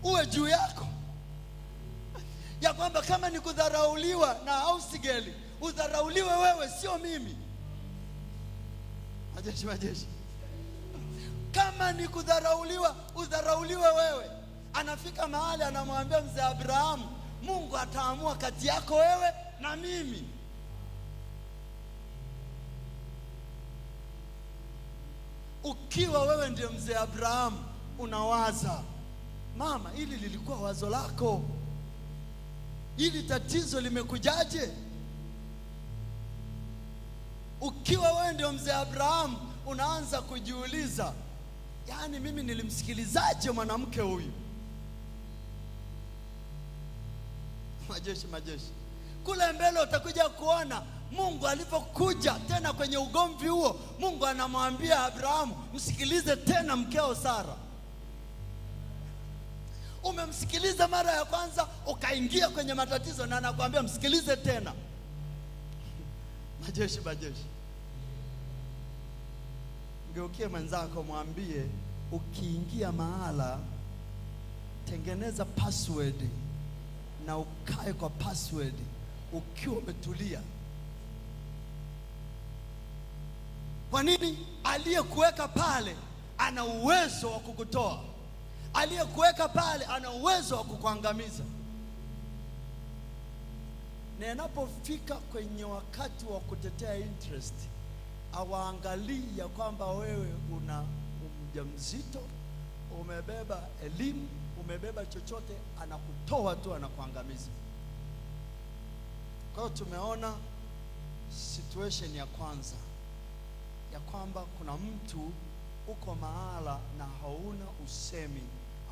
uwe juu yako. Ya kwamba kama ni kudharauliwa na house girl, udharauliwe wewe, sio mimi. Majeshi. Kama ni kudharauliwa, udharauliwe wewe. Anafika mahali anamwambia mzee Abraham, Mungu ataamua kati yako wewe na mimi. Ukiwa wewe ndio mzee Abraham, unawaza, mama, hili lilikuwa wazo lako, hili tatizo limekujaje? Ukiwa wewe ndio mzee Abraham, unaanza kujiuliza, yaani mimi nilimsikilizaje mwanamke huyu? Majeshi. Kule mbele utakuja kuona Mungu alipokuja tena kwenye ugomvi huo. Mungu anamwambia Abrahamu, msikilize tena mkeo Sara. Umemsikiliza mara ya kwanza ukaingia kwenye matatizo, na anakuambia msikilize tena. Majeshi. Ngeukie mwenzako mwambie, ukiingia mahala, tengeneza password na ukae kwa password ukiwa umetulia. Kwa nini? Aliyekuweka pale ana uwezo wa kukutoa. Aliyekuweka pale ana uwezo wa kukuangamiza. Na inapofika kwenye wakati wa kutetea interest, hawaangalii ya kwamba wewe una mjamzito, umebeba elimu, umebeba chochote, anakutoa tu, anakuangamiza. Kwa hiyo tumeona situation ya kwanza ya kwamba kuna mtu uko mahala na hauna usemi,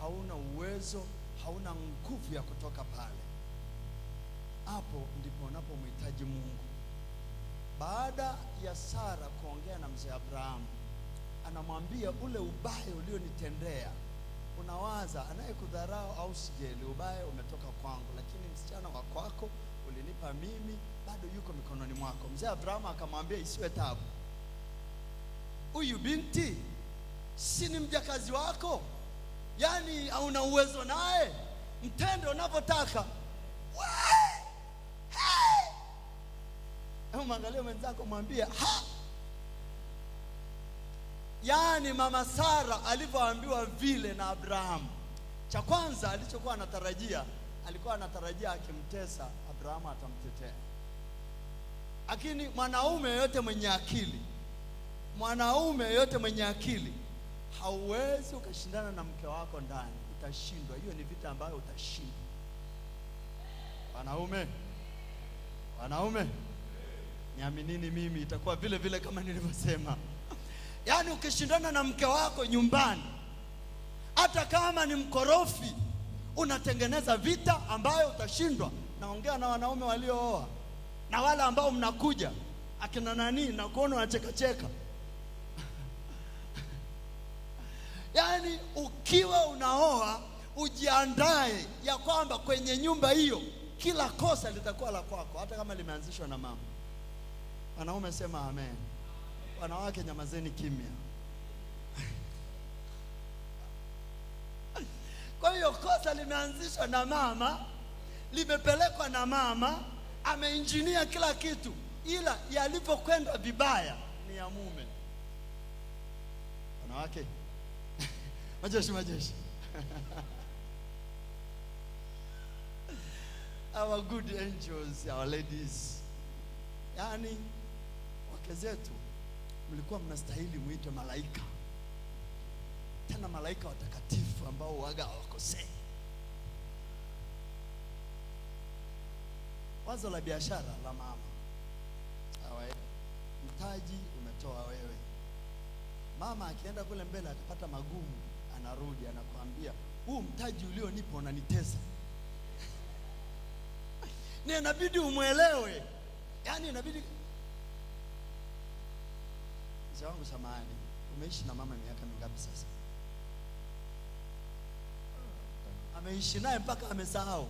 hauna uwezo, hauna nguvu ya kutoka pale. Hapo ndipo unapomhitaji Mungu. Baada ya Sara kuongea na mzee Abraham, anamwambia, ule ubaya ulionitendea, unawaza anayekudharau au sijeli, ubaya umetoka kwangu, lakini msichana wa kwako ulinipa mimi, bado yuko mikononi mwako. Mzee Abraham akamwambia, isiwe tabu, huyu binti si ni mjakazi wako? Yaani hauna uwezo naye, mtende unavyotaka. Mwangalie mwenzako mwambie ha. Yaani mama Sara alivyoambiwa vile na Abrahamu, cha kwanza alichokuwa anatarajia, alikuwa anatarajia akimtesa Abrahamu atamtetea. Lakini mwanaume yote mwenye akili, hauwezi ukashindana na mke wako ndani, utashindwa. Hiyo ni vita ambayo utashindwa. Wanaume, niaminini mimi, itakuwa vile vile kama nilivyosema. Yaani ukishindana na mke wako nyumbani, hata kama ni mkorofi, unatengeneza vita ambayo utashindwa. Naongea na wanaume waliooa na wale ambao mnakuja akina nani na kuona wanacheka. Yaani ukiwa unaoa, ujiandae ya kwamba kwenye nyumba hiyo kila kosa litakuwa la kwako, hata kama limeanzishwa na mama. Wanaume sema amen. Wanawake nyamazeni kimya. Kwa hiyo kosa limeanzishwa na mama, limepelekwa na mama, ameinjinia kila kitu, ila yalipokwenda vibaya ni ya mume. Wanawake majeshi our good angels, our ladies. Yaani wake zetu mlikuwa mnastahili muitwe malaika, tena malaika watakatifu ambao waga hawakosei. Wazo la biashara la mama, mtaji umetoa wewe. Mama akienda kule mbele akapata magumu, anarudi anakuambia, huu mtaji ulionipa unanitesa. Ni inabidi umuelewe. Yaani inabidi. Mzee wangu samahani, umeishi na mama miaka mingapi sasa? Ameishi naye mpaka amesahau.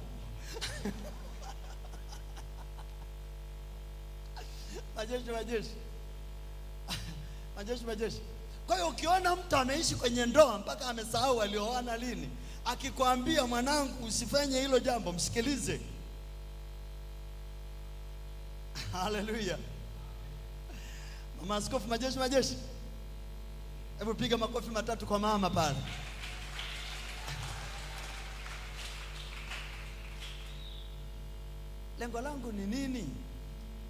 Majeshi. Kwa hiyo ukiona mtu ameishi kwenye ndoa mpaka amesahau walioana lini, akikwambia mwanangu usifanye hilo jambo, msikilize. Haleluya. Mama askofu, majeshi. Hebu piga makofi matatu kwa mama pale. Lengo langu ni nini?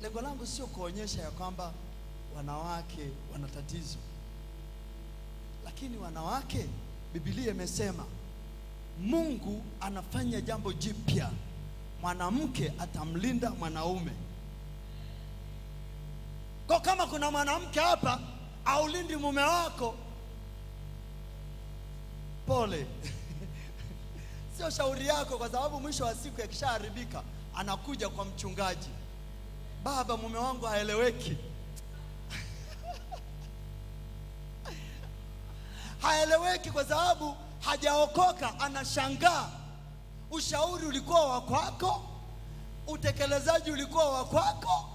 Lengo langu sio kuonyesha ya kwamba wanawake wana tatizo. Lakini wanawake, Biblia imesema Mungu anafanya jambo jipya. Mwanamke atamlinda mwanaume. Kwa kama kuna mwanamke hapa aulindi mume wako, pole. Sio shauri yako, kwa sababu mwisho wa siku yakishaharibika anakuja kwa mchungaji. Baba, mume wangu haeleweki. Haeleweki kwa sababu hajaokoka, anashangaa. Ushauri ulikuwa wa kwako, utekelezaji ulikuwa wa kwako,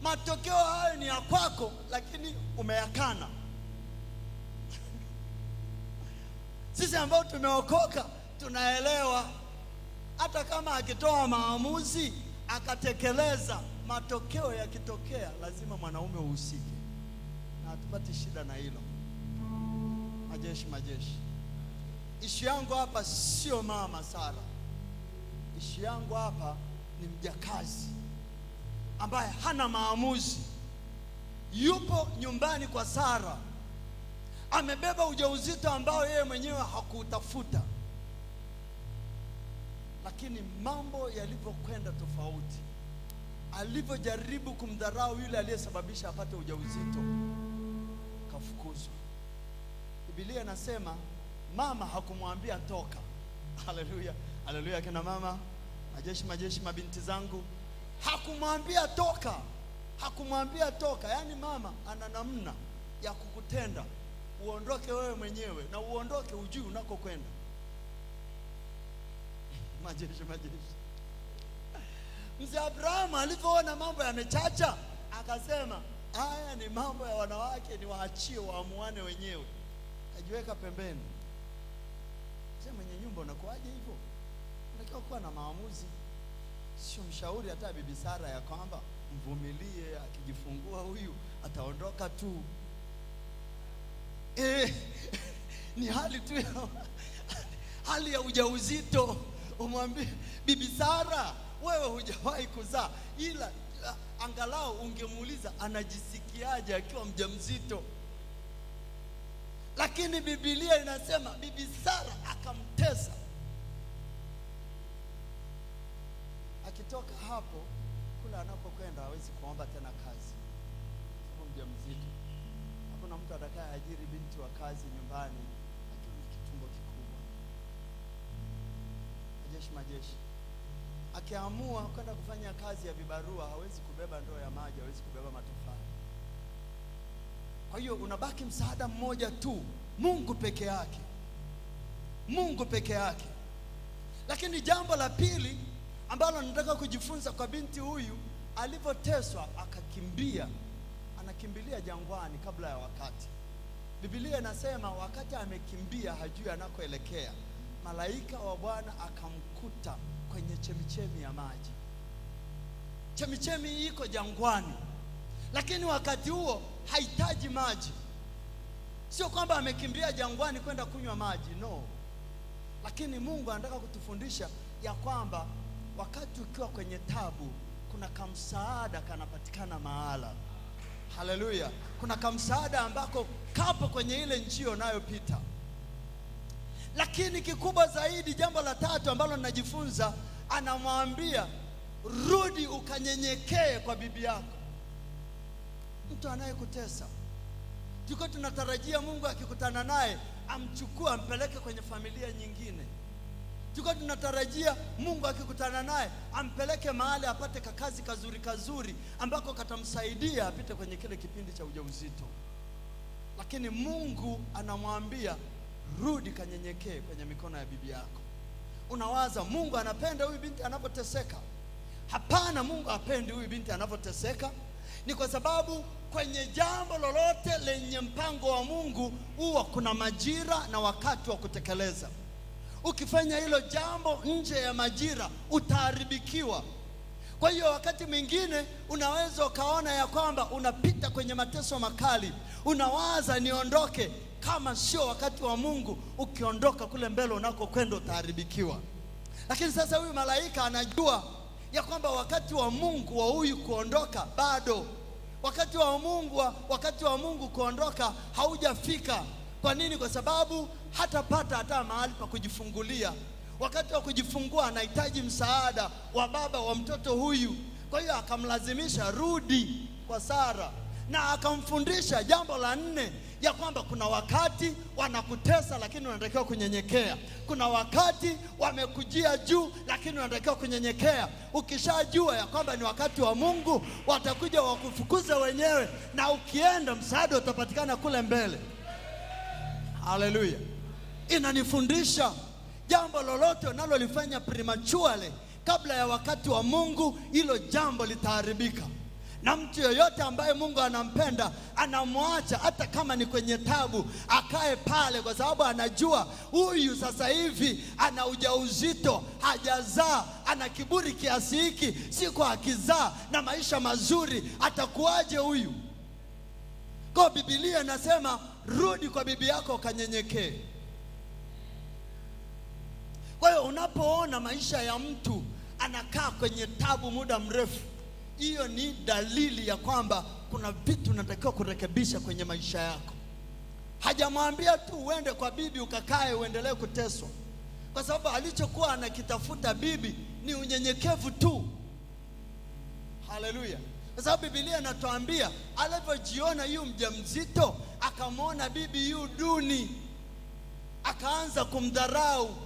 matokeo hayo ni ya kwako, lakini umeyakana. Sisi ambao tumeokoka tunaelewa, hata kama akitoa maamuzi akatekeleza, matokeo yakitokea lazima mwanaume uhusike, na hatupati shida na hilo. Majeshi. Ishu yangu hapa sio mama Sara. Ishu yangu hapa ni mjakazi ambaye hana maamuzi. Yupo nyumbani kwa Sara, amebeba ujauzito ambao yeye mwenyewe hakutafuta. Lakini mambo yalivyokwenda tofauti, alivyojaribu kumdharau yule aliyesababisha apate ujauzito, kafukuzwa. Biblia inasema mama hakumwambia toka. Haleluya kina mama, majeshi, mabinti zangu, hakumwambia toka. Yaani mama ana namna ya kukutenda uondoke wewe mwenyewe, na uondoke ujui unakokwenda. Majeshi. Mzee Abrahamu alipoona mambo yamechacha, akasema haya ni mambo ya wanawake, ni waachie waamuane wenyewe. Ajiweka pembeni. Sasa mwenye nyumba unakuaje hivyo? Unatakiwa kuwa na maamuzi. Sio mshauri hata Bibi Sara ya kwamba mvumilie, akijifungua huyu ataondoka tu. Ni hali tu hali ya ujauzito. Umwambie Bibi Sara, wewe hujawahi kuzaa, ila angalau ungemuuliza anajisikiaje akiwa mjamzito. Lakini Biblia inasema Bibi Sara akamtesa. Akitoka hapo kula anapokwenda hawezi kuomba tena kazi kama mjamzito. Hakuna mtu atakaye ajiri binti wa kazi nyumbani akiwa na kitumbo kikubwa. Majeshi akiamua kwenda kufanya kazi ya vibarua hawezi kubeba ndoo ya maji, hawezi kubeba matofali. Kwa hiyo unabaki msaada mmoja tu, Mungu peke yake. Mungu peke yake. Lakini jambo la pili ambalo nataka kujifunza kwa binti huyu, alivyoteswa akakimbia, anakimbilia jangwani kabla ya wakati. Biblia inasema wakati amekimbia hajui anakoelekea, malaika wa Bwana akamkuta kwenye chemichemi ya maji. Chemichemi iko jangwani, lakini wakati huo hahitaji maji. Sio kwamba amekimbia jangwani kwenda kunywa maji, no. Lakini Mungu anataka kutufundisha ya kwamba wakati ukiwa kwenye tabu, kuna kamsaada kanapatikana mahala. Haleluya. Kuna kamsaada ambako kapo kwenye ile njia unayopita. Lakini kikubwa zaidi, jambo la tatu ambalo ninajifunza, anamwambia rudi ukanyenyekee kwa bibi yako. Mtu anayekutesa, tuko tunatarajia Mungu akikutana naye amchukue ampeleke kwenye familia nyingine. Tuko tunatarajia Mungu akikutana naye ampeleke mahali apate kakazi kazuri ambako katamsaidia apite kwenye kile kipindi cha ujauzito. Lakini Mungu anamwambia rudi kanyenyekee kwenye mikono ya bibi yako. Unawaza Mungu anapenda huyu binti anapoteseka? Hapana, Mungu hapendi huyu binti anapoteseka. Ni kwa sababu kwenye jambo lolote lenye mpango wa Mungu huwa kuna majira na wakati wa kutekeleza. Ukifanya hilo jambo nje ya majira utaharibikiwa. Kwa hiyo wakati mwingine unaweza ukaona ya kwamba unapita kwenye mateso makali, unawaza niondoke. Kama sio wakati wa Mungu, ukiondoka kule mbele unakokwenda utaharibikiwa. Lakini sasa huyu malaika anajua ya kwamba wakati wa Mungu wa huyu kuondoka bado. Wakati wa Mungu kuondoka haujafika. Kwa nini? Kwa sababu hatapata hata mahali pa kujifungulia. Wakati wa kujifungua anahitaji msaada wa baba wa mtoto huyu. Kwa hiyo akamlazimisha rudi kwa Sara, na akamfundisha jambo la 4 ya kwamba kuna wakati wanakutesa lakini unatakiwa kunyenyekea. Kuna wakati wamekujia juu lakini unatakiwa kunyenyekea. Ukishajua ya kwamba ni wakati wa Mungu, watakuja wakufukuze wenyewe, na ukienda msaada utapatikana kule mbele. Haleluya. Inanifundisha jambo lolote unalolifanya prematurely, kabla ya wakati wa Mungu, hilo jambo litaharibika. Na mtu yoyote ambaye Mungu anampenda anamwacha hata kama ni kwenye tabu, akae pale, kwa sababu anajua huyu sasa hivi ana ujauzito, hajazaa, ana kiburi kiasi hiki, siku akizaa na maisha mazuri atakuwaje huyu? Kwa Biblia inasema rudi kwa bibi yako ukanyenyekee. Kwa hiyo unapoona maisha ya mtu anakaa kwenye tabu muda mrefu, hiyo ni dalili ya kwamba kuna vitu unatakiwa kurekebisha kwenye maisha yako. Hajamwambia tu uende kwa bibi ukakae uendelee kuteswa, kwa sababu alichokuwa anakitafuta bibi ni unyenyekevu tu. Haleluya. Kwa sababu Biblia inatuambia alivyojiona yu mjamzito, akamwona bibi yu duni, akaanza kumdharau,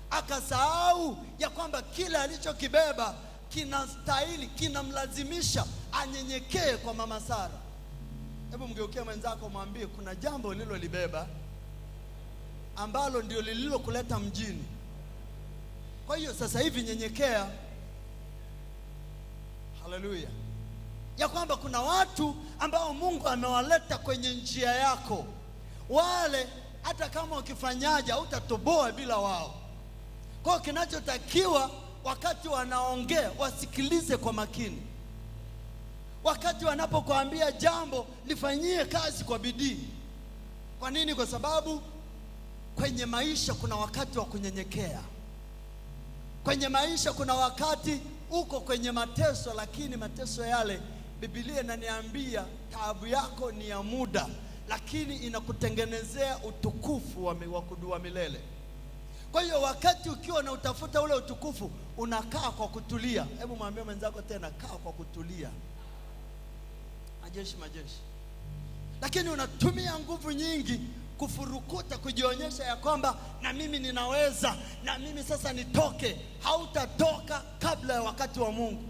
akasahau ya kwamba kile alichokibeba kinastahili, kinamlazimisha anyenyekee kwa mama Sara. Hebu mgeukie mwenzako mwambie kuna jambo ulilolibeba ambalo ndio lililokuleta mjini. Kwa hiyo sasa hivi nyenyekea. Haleluya. Ya kwamba kuna watu ambao Mungu amewaleta kwenye njia yako. Wale hata kama ukifanyaje hautatoboa bila wao. Kwa kinachotakiwa wakati wanaongea wasikilize kwa makini. Wakati wanapokuambia jambo lifanyie kazi kwa bidii. Kwa nini? Kwa sababu kwenye maisha kuna wakati wa kunyenyekea. Kwenye maisha kuna wakati uko kwenye mateso, lakini mateso yale Biblia inaniambia taabu yako ni ya muda, lakini inakutengenezea utukufu wa kudumu milele. Kwa hiyo wakati ukiwa na utafuta ule utukufu, unakaa kwa kutulia. Hebu mwambie mwenzako tena, kaa kwa kutulia. Majeshi. Lakini unatumia nguvu nyingi kufurukuta, kujionyesha ya kwamba na mimi ninaweza, na mimi sasa nitoke. Hautatoka kabla ya wakati wa Mungu.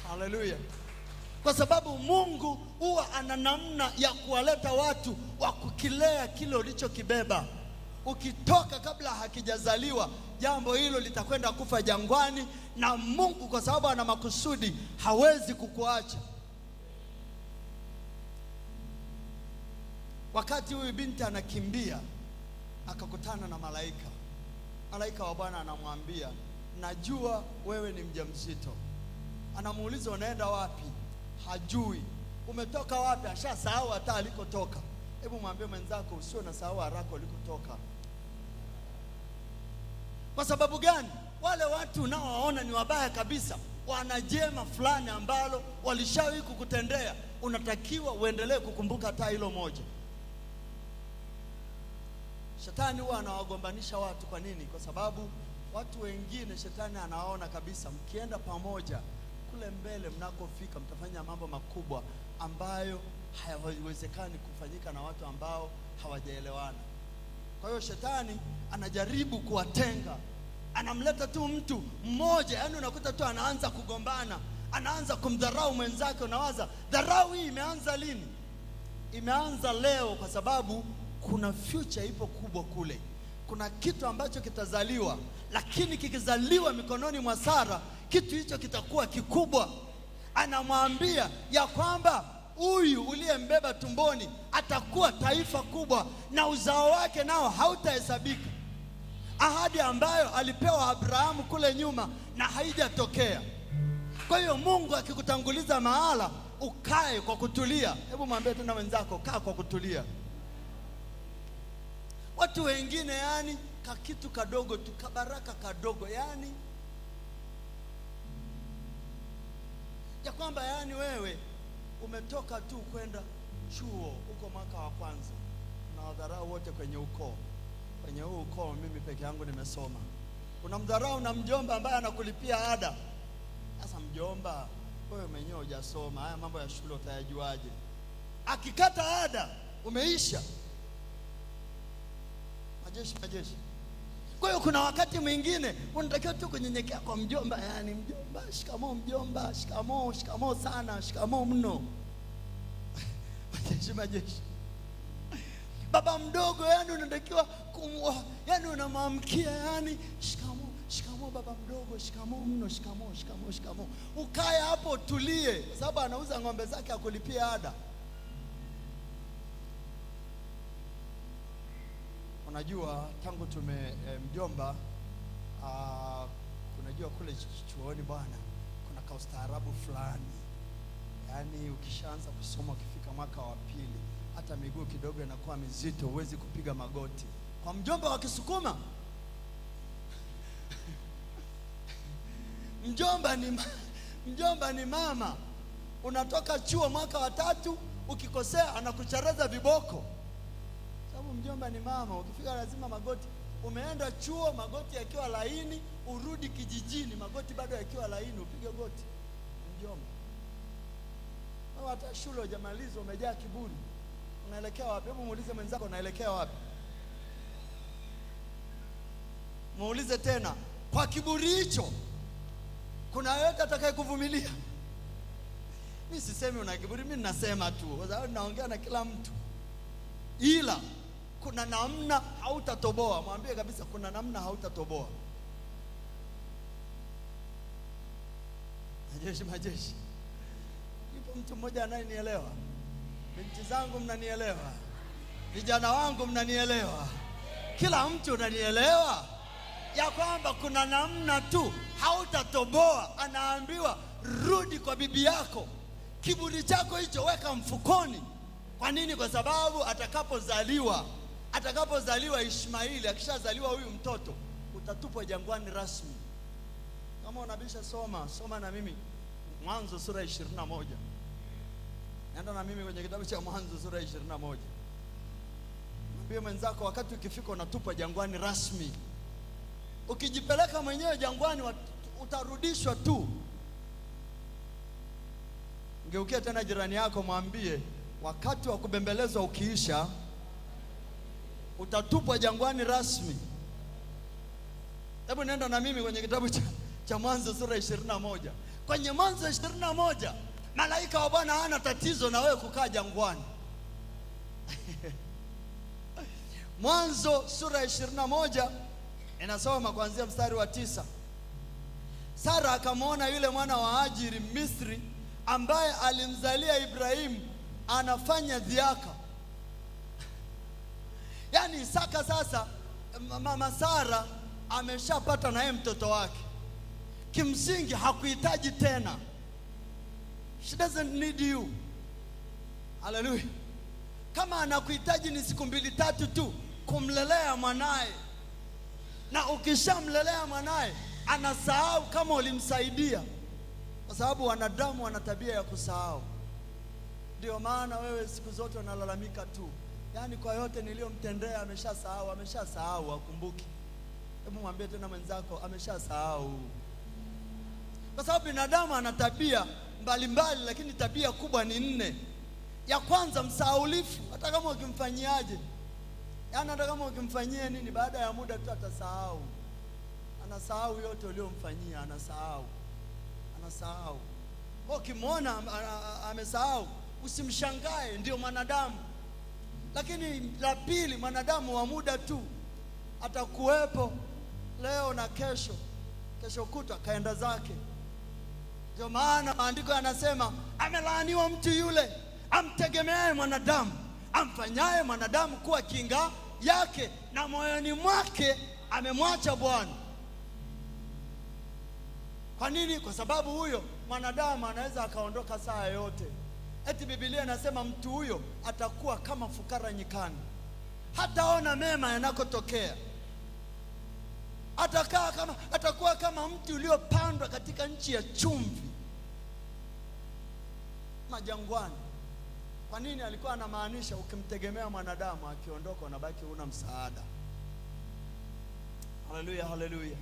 Haleluya. Kwa sababu Mungu huwa ana namna ya kuwaleta watu wa kukilea kile ulichokibeba. Ukitoka kabla hakijazaliwa, jambo hilo litakwenda kufa jangwani, na Mungu kwa sababu ana makusudi hawezi kukuacha. Wakati huyu binti anakimbia, akakutana na malaika. Malaika wa Bwana anamwambia, najua wewe ni mjamzito. Anamuuliza, unaenda wapi? Hajui. Umetoka wapi? Ashasahau hata alikotoka. Hebu mwambie mwenzako, usio na sahau haraka ulikotoka. Kwa sababu gani? Wale watu unaowaona ni wabaya kabisa, wana jema fulani ambalo walishawahi kukutendea. Unatakiwa uendelee kukumbuka hata hilo moja. Shetani huwa anawagombanisha watu. Kwa nini? Kwa sababu watu wengine shetani anaona kabisa mkienda pamoja kule mbele mnakofika mtafanya mambo makubwa ambayo hayawezekani kufanyika na watu ambao hawajaelewana. Kwa hiyo shetani anajaribu kuwatenga. Anamleta tu mtu mmoja, yani unakuta tu anaanza kugombana, anaanza kumdharau mwenzake. Unawaza, dharau hii imeanza lini? Imeanza leo, kwa sababu kuna future ipo kubwa kule. Kuna kitu ambacho kitazaliwa, lakini kikizaliwa mikononi mwa Sara, kitu hicho kitakuwa kikubwa. Anamwambia ya kwamba huyu uliyembeba tumboni atakuwa taifa kubwa, na uzao wake nao hautahesabika. Ahadi ambayo alipewa Abrahamu kule nyuma na haijatokea. Kwa hiyo Mungu akikutanguliza mahala, ukae kwa kutulia. Hebu mwambie tena wenzako, kaa kwa kutulia. Watu wengine yani kakitu kadogo tu, kabaraka kadogo, yani ya kwamba yani wewe umetoka tu kwenda chuo uko mwaka wa kwanza, na wadharau wote kwenye ukoo. Kwenye huu ukoo mimi peke yangu nimesoma. Unamdharau na mjomba ambaye anakulipia ada. Sasa mjomba, wewe mwenyewe hujasoma, haya mambo ya shule utayajuaje? Akikata ada umeisha. Majeshi. Kwa hiyo kuna wakati mwingine unatakiwa tu kunyenyekea kwa mjomba, yani mjomba, shikamoo mjomba, shikamoo sana, shikamoo mno. Majeshi. Baba mdogo, yani unatakiwa yani unamwamkia, yani shikamoo baba mdogo, shikamoo mno, shikamoo. Ukae hapo tulie, sababu anauza ng'ombe zake akulipia ada. Unajua tangu mjomba, unajua kule chuoni bwana, kuna kaustaarabu fulani. Yani ukishaanza kusoma, ukifika mwaka wa pili, hata miguu kidogo inakuwa mizito, huwezi kupiga magoti. Kwa mjomba wa Kisukuma mjomba ni mama. Unatoka chuo mwaka wa 3, ukikosea anakucharaza viboko. Sababu mjomba ni mama, ukifika lazima magoti. Umeenda chuo magoti yakiwa laini, urudi kijijini magoti bado yakiwa laini, upige goti. Mjomba. Wewe hata shule hujamaliza, umejaa kiburi. Unaelekea wapi? Hebu muulize mwenzako, unaelekea wapi? Muulize tena, kwa kiburi hicho kuna yote atakayekuvumilia? Mimi sisemi una kiburi, mimi ninasema tu, kwa sababu naongea na kila mtu. Ila kuna namna hautatoboa. Mwambie kabisa, kuna namna hautatoboa. Majeshi. Yupo mtu mmoja anayenielewa? Binti zangu mnanielewa? Vijana wangu mnanielewa? Kila mtu unanielewa? ya kwamba kuna namna tu hautatoboa. Anaambiwa rudi kwa bibi yako, kiburi chako hicho weka mfukoni. Kwa nini? Kwa sababu atakapozaliwa Ishmaeli, akishazaliwa huyu mtoto, utatupwa jangwani rasmi. Kama unabisha, soma na mimi Mwanzo sura 21. Nenda na mimi kwenye kitabu cha Mwanzo sura 21. Mwambie mwenzako, wakati ukifika unatupwa jangwani rasmi. Ukijipeleka mwenyewe jangwani utarudishwa tu. Ngeukia tena jirani yako, mwambie wakati wa kubembelezwa ukiisha, utatupwa jangwani rasmi. Hebu nenda na mimi kwenye kitabu cha Mwanzo sura 21. Kwenye Mwanzo 21, malaika wa Bwana hana tatizo na wewe kukaa jangwani. Mwanzo sura 21 inasoma kuanzia mstari wa 9. Sara akamwona yule mwana wa Hajiri Misri, ambaye alimzalia Ibrahimu, anafanya dhiaka. Yaani Isaka sasa, mama Sara ameshapata naye mtoto wake. Kimsingi hakuhitaji tena. She doesn't need you. Hallelujah. Kama anakuhitaji ni siku 2-3 tu kumlelea mwanae, na ukishamlelea mwanae anasahau kama ulimsaidia, kwa sababu wanadamu wana tabia ya kusahau. Ndio maana wewe siku zote unalalamika tu, yaani kwa yote niliyomtendea ameshasahau, akumbuki. Hebu mwambie tena mwenzako, ameshasahau. Kwa sababu binadamu ana tabia mbalimbali, lakini tabia kubwa ni 4. Ya kwanza, msahaulifu. Hata kama ukimfanyiaje, yaani hata kama ukimfanyia nini, baada ya muda tu atasahau. Anasahau yote uliyomfanyia, anasahau. Kwa ukimwona amesahau, usimshangae, ndio mwanadamu. Lakini la pili, mwanadamu wa muda tu, atakuwepo leo na kesho kutwa kaenda zake. Ndio maana maandiko yanasema, amelaaniwa mtu yule amtegemeaye mwanadamu, amfanyaye mwanadamu kuwa kinga yake, na moyoni mwake amemwacha Bwana. Kwa nini? Kwa sababu huyo mwanadamu anaweza akaondoka saa yote. Eti Biblia inasema mtu huyo atakuwa kama fukara nyikani, hataona mema yanakotokea. Atakuwa kama mti uliopandwa katika nchi ya chumvi, majangwani. Kwa nini? Alikuwa anamaanisha ukimtegemea mwanadamu, akiondoka unabaki huna msaada. Haleluya, haleluya.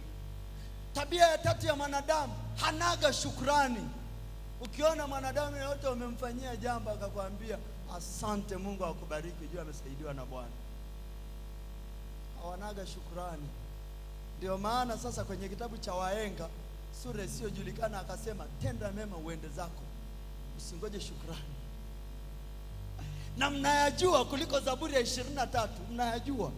Tabia ya tatu ya mwanadamu, hanaga shukrani. Ukiona mwanadamu yote umemfanyia jambo akakwambia asante, Mungu akubariki, jua amesaidiwa na Bwana, hawanaga shukrani. Ndio maana sasa kwenye kitabu cha Wahenga sura isiyojulikana akasema, tenda mema uende zako, usingoje shukrani. Na mnayajua kuliko Zaburi ya 23. Mnayajua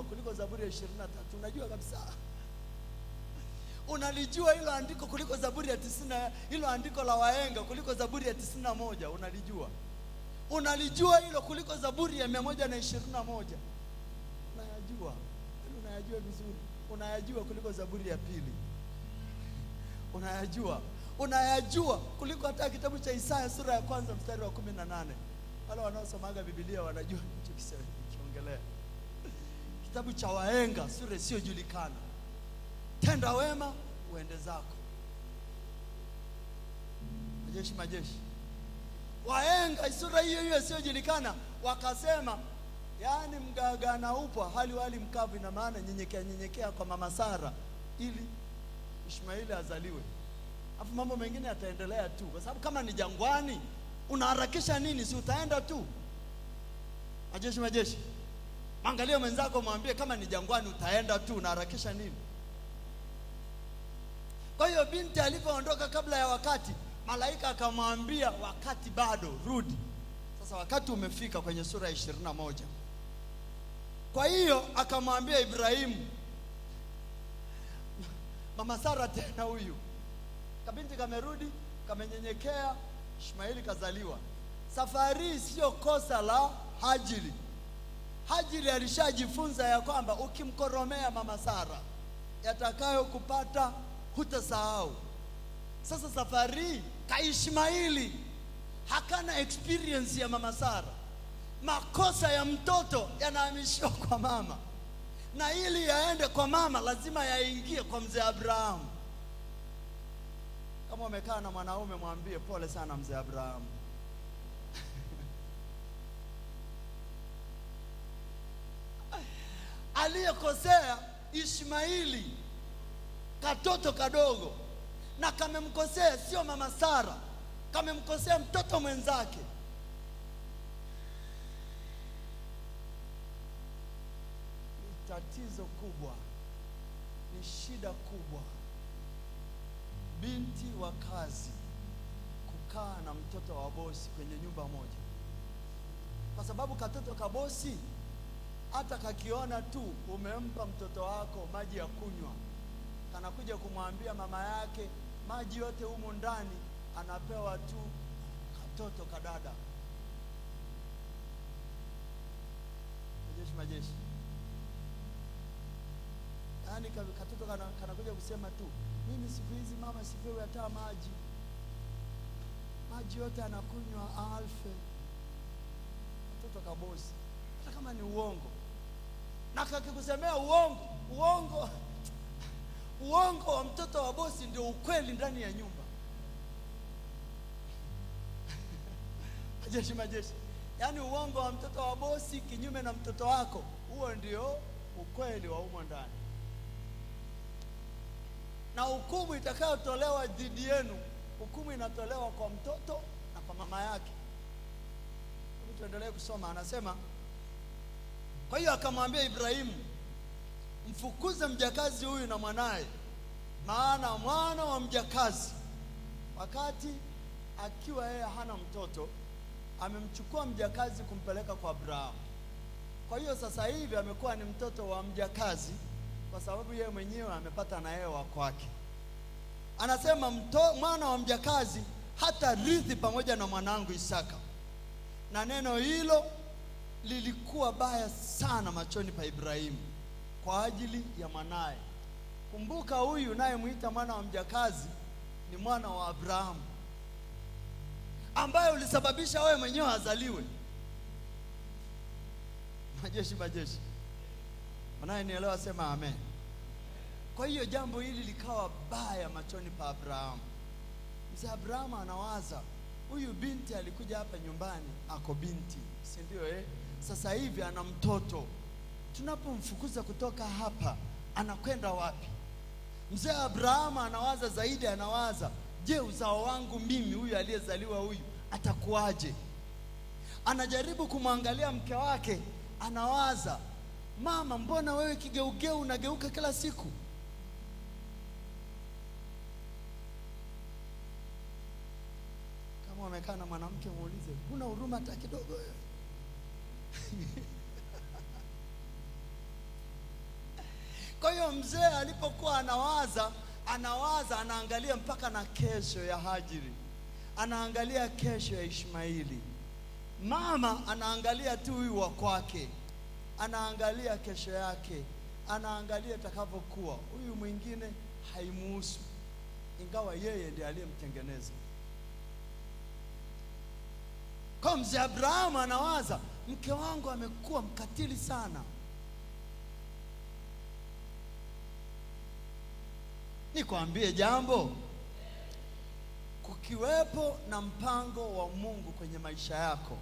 kuliko Zaburi ya 23. Unajua kabisa. Unalijua hilo andiko kuliko Zaburi ya 90, hilo andiko la Wahenga kuliko Zaburi ya 91. Unalijua hilo kuliko Zaburi ya 121. Unayajua vizuri. Unayajua kuliko Zaburi ya 2. Unayajua kuliko hata kitabu cha Isaya sura ya 1 mstari wa 18. Wale wanaosomaga Biblia wanajua ninachokiongelea. Kitabu cha Wahenga sura isiyojulikana, tenda wema uende zako. Majeshi. Wahenga sura hiyo isiyojulikana wakasema, yaani mgaga na upwa hali wali mkavu, ina maana nyenyekea kwa mama Sara ili Ishmaeli azaliwe. Afu mambo mengine yataendelea tu, kwa sababu kama ni jangwani unaharakisha nini? Si utaenda tu. Majeshi. Angalia mwenzako, mwambie kama ni jangwani utaenda tu, unaharakisha nini? Kwa hiyo binti alipoondoka kabla ya wakati, malaika akamwambia wakati bado, rudi. Sasa wakati umefika kwenye sura ya 21. Kwa hiyo akamwambia Ibrahimu, mama Sara tena huyu kabinti kamerudi, kamenyenyekea, Ishmaeli kazaliwa. Safari sio kosa la Hajiri. Hajiri alishajifunza ya kwamba ukimkoromea mama Sara yatakayo kupata hutasahau. Sasa safari Kaishmaili hakana experience ya mama Sara. Makosa ya mtoto yanahamishiwa kwa mama, na ili yaende kwa mama lazima yaingie kwa mzee Abrahamu. Kama umekaa na mwanaume mwambie pole sana mzee Abrahamu. Aliyekosea Ishmaili katoto kadogo, na kamemkosea sio mama Sara, kamemkosea mtoto mwenzake. Ni tatizo kubwa, ni shida kubwa, binti wa kazi kukaa na mtoto wa bosi kwenye nyumba moja, kwa sababu katoto ka bosi hata kakiona tu umempa mtoto wako maji ya kunywa, kanakuja kumwambia mama yake maji yote humu ndani anapewa tu katoto kadada. Majeshi. Yaani katoto kanakuja kusema tu mimi siku hizi mama sipewi hata maji yote anakunywa alfe. Katoto kabosi, hata kama ni uongo. Na kakikusemea uongo wa mtoto wa bosi ndio ukweli ndani ya nyumba. Majeshi. Yaani uongo wa mtoto wa bosi kinyume na mtoto wako, huo ndio ukweli wa humo ndani. Na hukumu itakayotolewa dhidi yenu, hukumu inatolewa kwa mtoto na kwa mama yake. Tuendelee kusoma, anasema kwa hiyo akamwambia Ibrahimu, mfukuze mjakazi huyu na mwanaye, maana mwana wa mjakazi wakati akiwa yeye hana mtoto amemchukua mjakazi kumpeleka kwa Abrahamu. Kwa hiyo sasa hivi amekuwa ni mtoto wa mjakazi kwa sababu yeye mwenyewe amepata na yeye wa kwake. Anasema mwana wa mjakazi hata rithi pamoja na mwanangu Isaka. Na neno hilo lilikuwa baya sana machoni pa Ibrahimu kwa ajili ya mwanaye. Kumbuka huyu naye muita mwana wa mjakazi ni mwana wa Abrahamu, ambaye ulisababisha wewe mwenyewe azaliwe. Majeshi. Wanayenielewa sema amen. Kwa hiyo jambo hili likawa baya machoni pa Abrahamu. Mzee Abrahamu anawaza, huyu binti alikuja hapa nyumbani ako binti, si ndio Sasa hivi ana mtoto. Tunapomfukuza kutoka hapa anakwenda wapi? Mzee Abrahamu anawaza zaidi, anawaza, je, uzao wangu mimi huyu aliyezaliwa huyu atakuwaje? Anajaribu kumwangalia mke wake, anawaza, mama, mbona wewe kigeugeu unageuka kila siku? Kama umekaa na mwanamke muulize, huna huruma hata kidogo wewe? Kwa hiyo mzee alipokuwa anawaza, anaangalia mpaka na kesho ya Hajiri, anaangalia kesho ya Ishmaili. Mama anaangalia tu huyu wa kwake, anaangalia kesho yake, anaangalia itakavyokuwa. Huyu mwingine haimuhusu, ingawa yeye ndiye aliyemtengeneza. Kwa mzee Abrahamu anawaza, mke wangu amekuwa mkatili sana. Nikwambie jambo, kukiwepo na mpango wa Mungu kwenye maisha yako,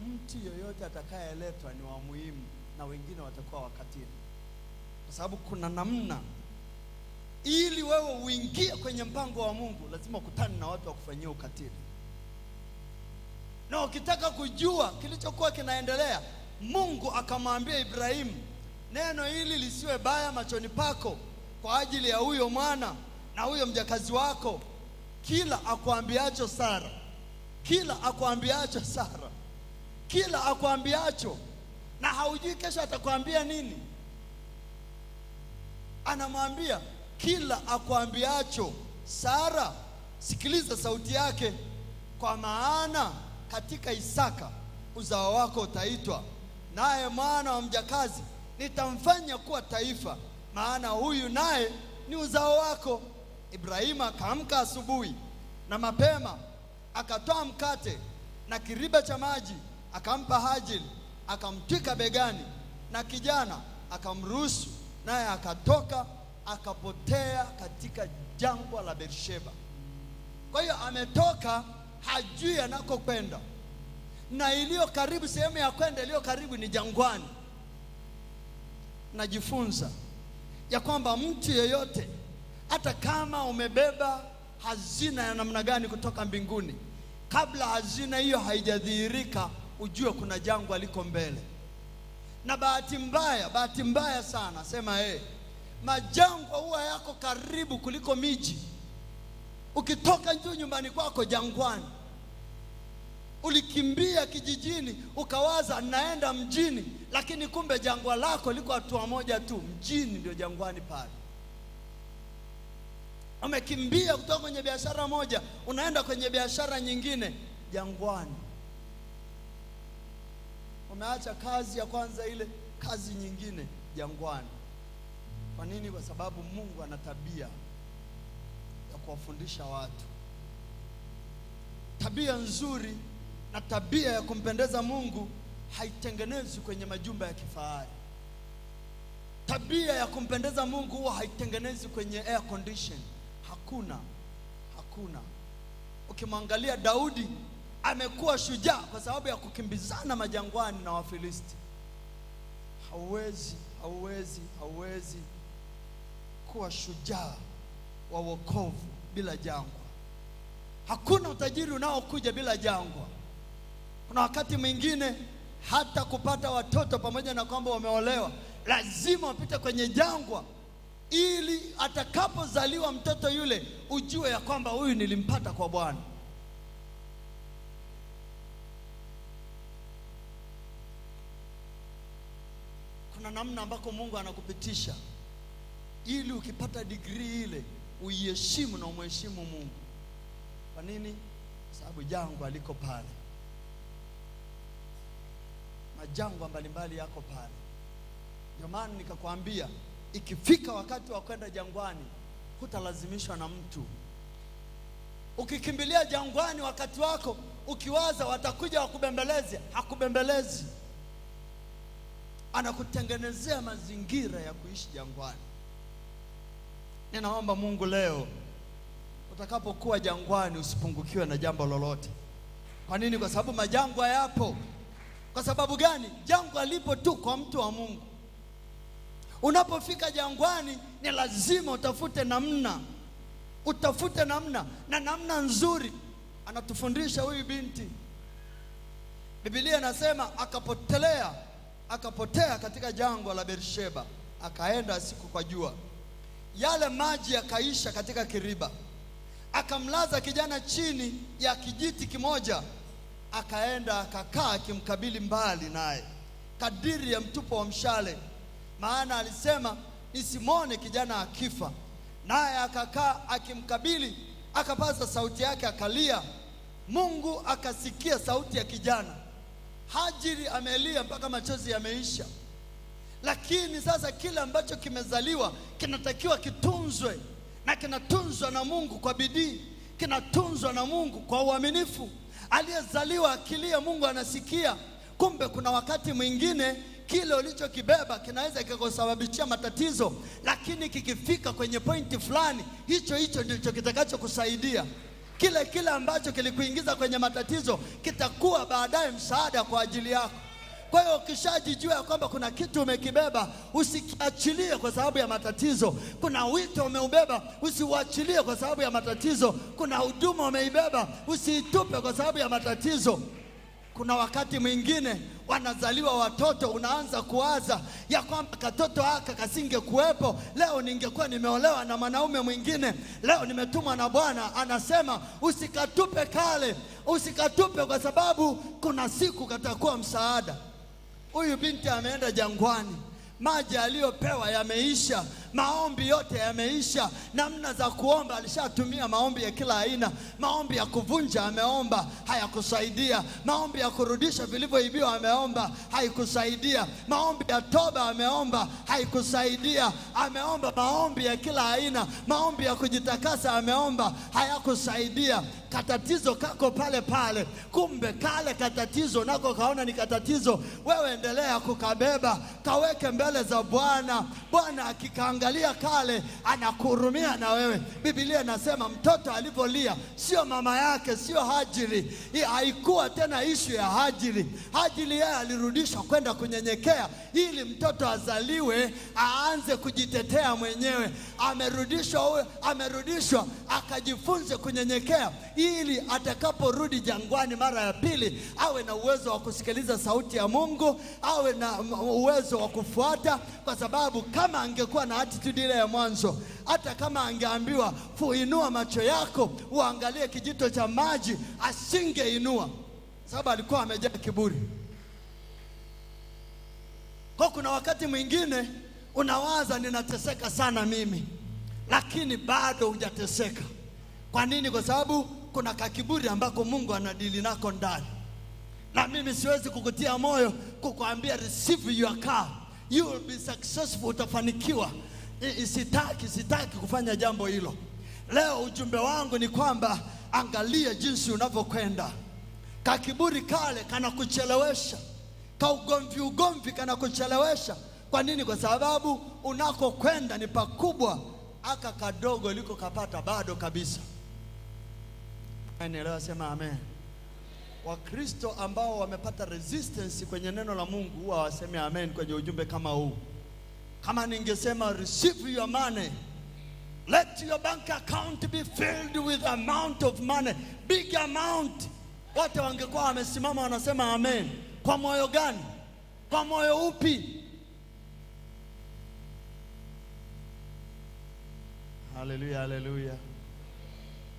mtu yoyote atakayeletwa ni wa muhimu na wengine watakuwa wakatili. Kwa sababu kuna namna, ili wewe uingie kwenye mpango wa Mungu lazima ukutane na watu wa kufanyia ukatili. Na ukitaka kujua kilichokuwa kinaendelea, Mungu akamwambia Ibrahimu, neno hili lisiwe baya machoni pako kwa ajili ya huyo mwana na huyo mjakazi wako. Kila akuambiacho Sara, kila akuambiacho, na haujui kesho atakwambia nini. Anamwambia kila akuambiacho Sara, sikiliza sauti yake, kwa maana katika Isaka uzao wako utaitwa, naye mwana wa mjakazi nitamfanya kuwa taifa, maana huyu naye ni uzao wako. Ibrahimu akaamka asubuhi na mapema, akatoa mkate na kiriba cha maji, akampa Hajiri, akamtwika begani, na kijana akamruhusu, naye akatoka akapotea katika jangwa la Beersheba. Kwa hiyo ametoka, hajui anakokwenda, na iliyo karibu, sehemu ya kwenda iliyo karibu ni jangwani. Najifunza ya kwamba mtu yeyote, hata kama umebeba hazina ya namna gani kutoka mbinguni, kabla hazina hiyo haijadhihirika, ujue kuna jangwa liko mbele. Na bahati mbaya sana, sema majangwa huwa yako karibu kuliko miji. Ukitoka nje nyumbani kwako jangwani, ulikimbia kijijini ukawaza naenda mjini, lakini kumbe jangwa lako liko hatua moja tu, mjini ndio jangwani pale. Umekimbia kutoka kwenye biashara moja unaenda kwenye biashara nyingine, jangwani. Umeacha kazi ya kwanza, ile kazi nyingine, jangwani. Kwa nini? Kwa sababu Mungu ana tabia ya kuwafundisha watu. Tabia nzuri na tabia ya kumpendeza Mungu haitengenezwi kwenye majumba ya kifahari. Tabia ya kumpendeza Mungu huwa haitengenezwi kwenye air condition. Hakuna. Ukimwangalia Daudi, amekuwa shujaa kwa sababu ya kukimbizana majangwani na Wafilisti. Hauwezi kuwa shujaa wa wokovu bila jangwa. Hakuna utajiri unaokuja bila jangwa. Kuna wakati mwingine hata kupata watoto, pamoja na kwamba wameolewa, lazima wapite kwenye jangwa, ili atakapozaliwa mtoto yule ujue ya kwamba huyu nilimpata kwa Bwana. Kuna namna ambako Mungu anakupitisha ili ukipata degree ile uiheshimu na umheshimu Mungu. Kwa nini? Sababu jangwa liko pale. Majangwa mbalimbali yako pale. Ndio maana nikakwambia, ikifika wakati wa kwenda jangwani, hutalazimishwa na mtu. Ukikimbilia jangwani wakati wako ukiwaza watakuja wakubembeleze, hakubembelezi. Anakutengenezea mazingira ya kuishi jangwani. Ninaomba Mungu leo utakapokuwa jangwani usipungukiwe na jambo lolote. Kwa nini? Kwa sababu majangwa yapo. Kwa sababu gani? Jangwa lipo tu kwa mtu wa Mungu. Unapofika jangwani ni lazima utafute namna na namna nzuri. Anatufundisha huyu binti. Biblia inasema akapotea katika jangwa la Beersheba, akaenda siku kwa jua, yale maji yakaisha katika kiriba. Akamlaza kijana chini ya kijiti kimoja, akaenda akakaa akimkabili mbali naye kadiri ya mtupo wa mshale, maana alisema nisimwone kijana akifa. Naye akakaa akimkabili, akapaza sauti yake akalia. Mungu akasikia sauti ya kijana. Hajiri amelia mpaka machozi yameisha. Lakini sasa kile ambacho kimezaliwa kinatakiwa kitunzwe, na kinatunzwa na Mungu kwa bidii, kinatunzwa na Mungu kwa uaminifu. Aliyezaliwa akilia, Mungu anasikia. Kumbe kuna wakati mwingine kile ulichokibeba kinaweza kikakusababishia matatizo, lakini kikifika kwenye pointi fulani, hicho ndicho kitakachokusaidia. Kile ambacho kilikuingiza kwenye matatizo kitakuwa baadaye msaada kwa ajili yako. Kwa hiyo ukishajijua ya kwamba kuna kitu umekibeba, usikiachilie kwa sababu ya matatizo. Kuna wito umeubeba, usiuachilie kwa sababu ya matatizo. Kuna huduma umeibeba, usiitupe kwa sababu ya matatizo. Kuna wakati mwingine wanazaliwa watoto, unaanza kuwaza ya kwamba katoto haka kasinge kuwepo leo, ningekuwa nimeolewa na mwanaume mwingine. Leo nimetumwa na Bwana, anasema usikatupe kale, usikatupe kwa sababu kuna siku katakuwa msaada. Huyu binti ameenda jangwani, maji aliyopewa yameisha, maombi yote yameisha. Namna za kuomba alishatumia maombi ya kila aina. Maombi ya kuvunja ameomba, hayakusaidia. Maombi ya kurudisha vilivyoibiwa ameomba, haikusaidia. Maombi ya toba ameomba, haikusaidia. Ameomba maombi ya kila aina. Maombi ya kujitakasa ameomba, hayakusaidia. Katatizo kako pale pale. Kumbe kale katatizo nako kaona ni katatizo, wewe endelea kukabeba, kaweke mbele za Bwana. Bwana akikaangalia kale anakuhurumia na wewe. Biblia inasema mtoto alivyolia, sio mama yake, sio Hajiri. Hii haikuwa tena ishu ya Hajiri. Hajiri yeye alirudishwa kwenda kunyenyekea ili mtoto azaliwe aanze kujitetea mwenyewe. Amerudishwa akajifunze kunyenyekea ili atakaporudi jangwani mara ya pili awe na uwezo wa kusikiliza sauti ya Mungu, awe na uwezo wa kufuata. Kwa sababu kama angekuwa na attitude ile ya mwanzo, hata kama angeambiwa fuinua macho yako uangalie kijito cha maji, asingeinua, sababu alikuwa amejaa kiburi. Kwa kuna wakati mwingine unawaza ninateseka sana mimi, lakini bado hujateseka. Kwa nini? Kwa sababu kuna kakiburi ambako Mungu anadili nako ndani. Na mimi siwezi kukutia moyo kukuambia receive your car, you will be successful, utafanikiwa. Sitaki kufanya jambo hilo. Leo ujumbe wangu ni kwamba angalia jinsi unavyokwenda. Kakiburi kale kanakuchelewesha, ugomvi kanakuchelewesha. Kwa nini? Kwa sababu unakokwenda ni pakubwa, aka kadogo liko kapata bado kabisa. Naelewa, sema amen. Wakristo ambao wamepata resistance kwenye neno la Mungu huwa waseme amen kwenye ujumbe kama huu. Kama ningesema receive your money, let your bank account be filled with amount of money, big amount, wote wangekuwa wamesimama wanasema amen. Kwa moyo gani? Kwa moyo upi? Haleluya, haleluya.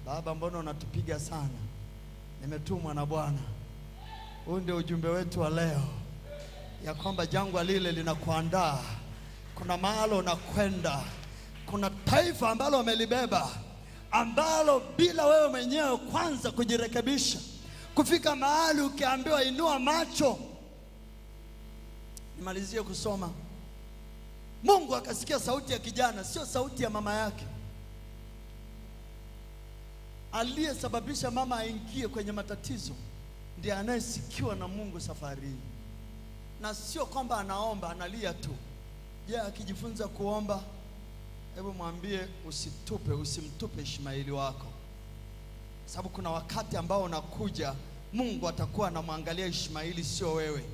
Baba, mbona unatupiga sana? Nimetumwa na Bwana. Huu ndio ujumbe wetu wa leo, ya kwamba jangwa lile linakuandaa. Kuna mahali unakwenda, kuna taifa ambalo umelibeba, ambalo bila wewe mwenyewe kwanza kujirekebisha, kufika mahali ukiambiwa inua macho. Nimalizie kusoma. Mungu akasikia sauti ya kijana, sio sauti ya mama yake. Aliyesababisha mama aingie kwenye matatizo ndiye anayesikiwa na Mungu safari hii. Na sio kwamba anaomba, analia tu. Akijifunza kuomba, hebu mwambie usimtupe Ishmaeli wako. Sababu kuna wakati ambao unakuja, Mungu atakuwa anamwangalia Ishmaeli, sio wewe.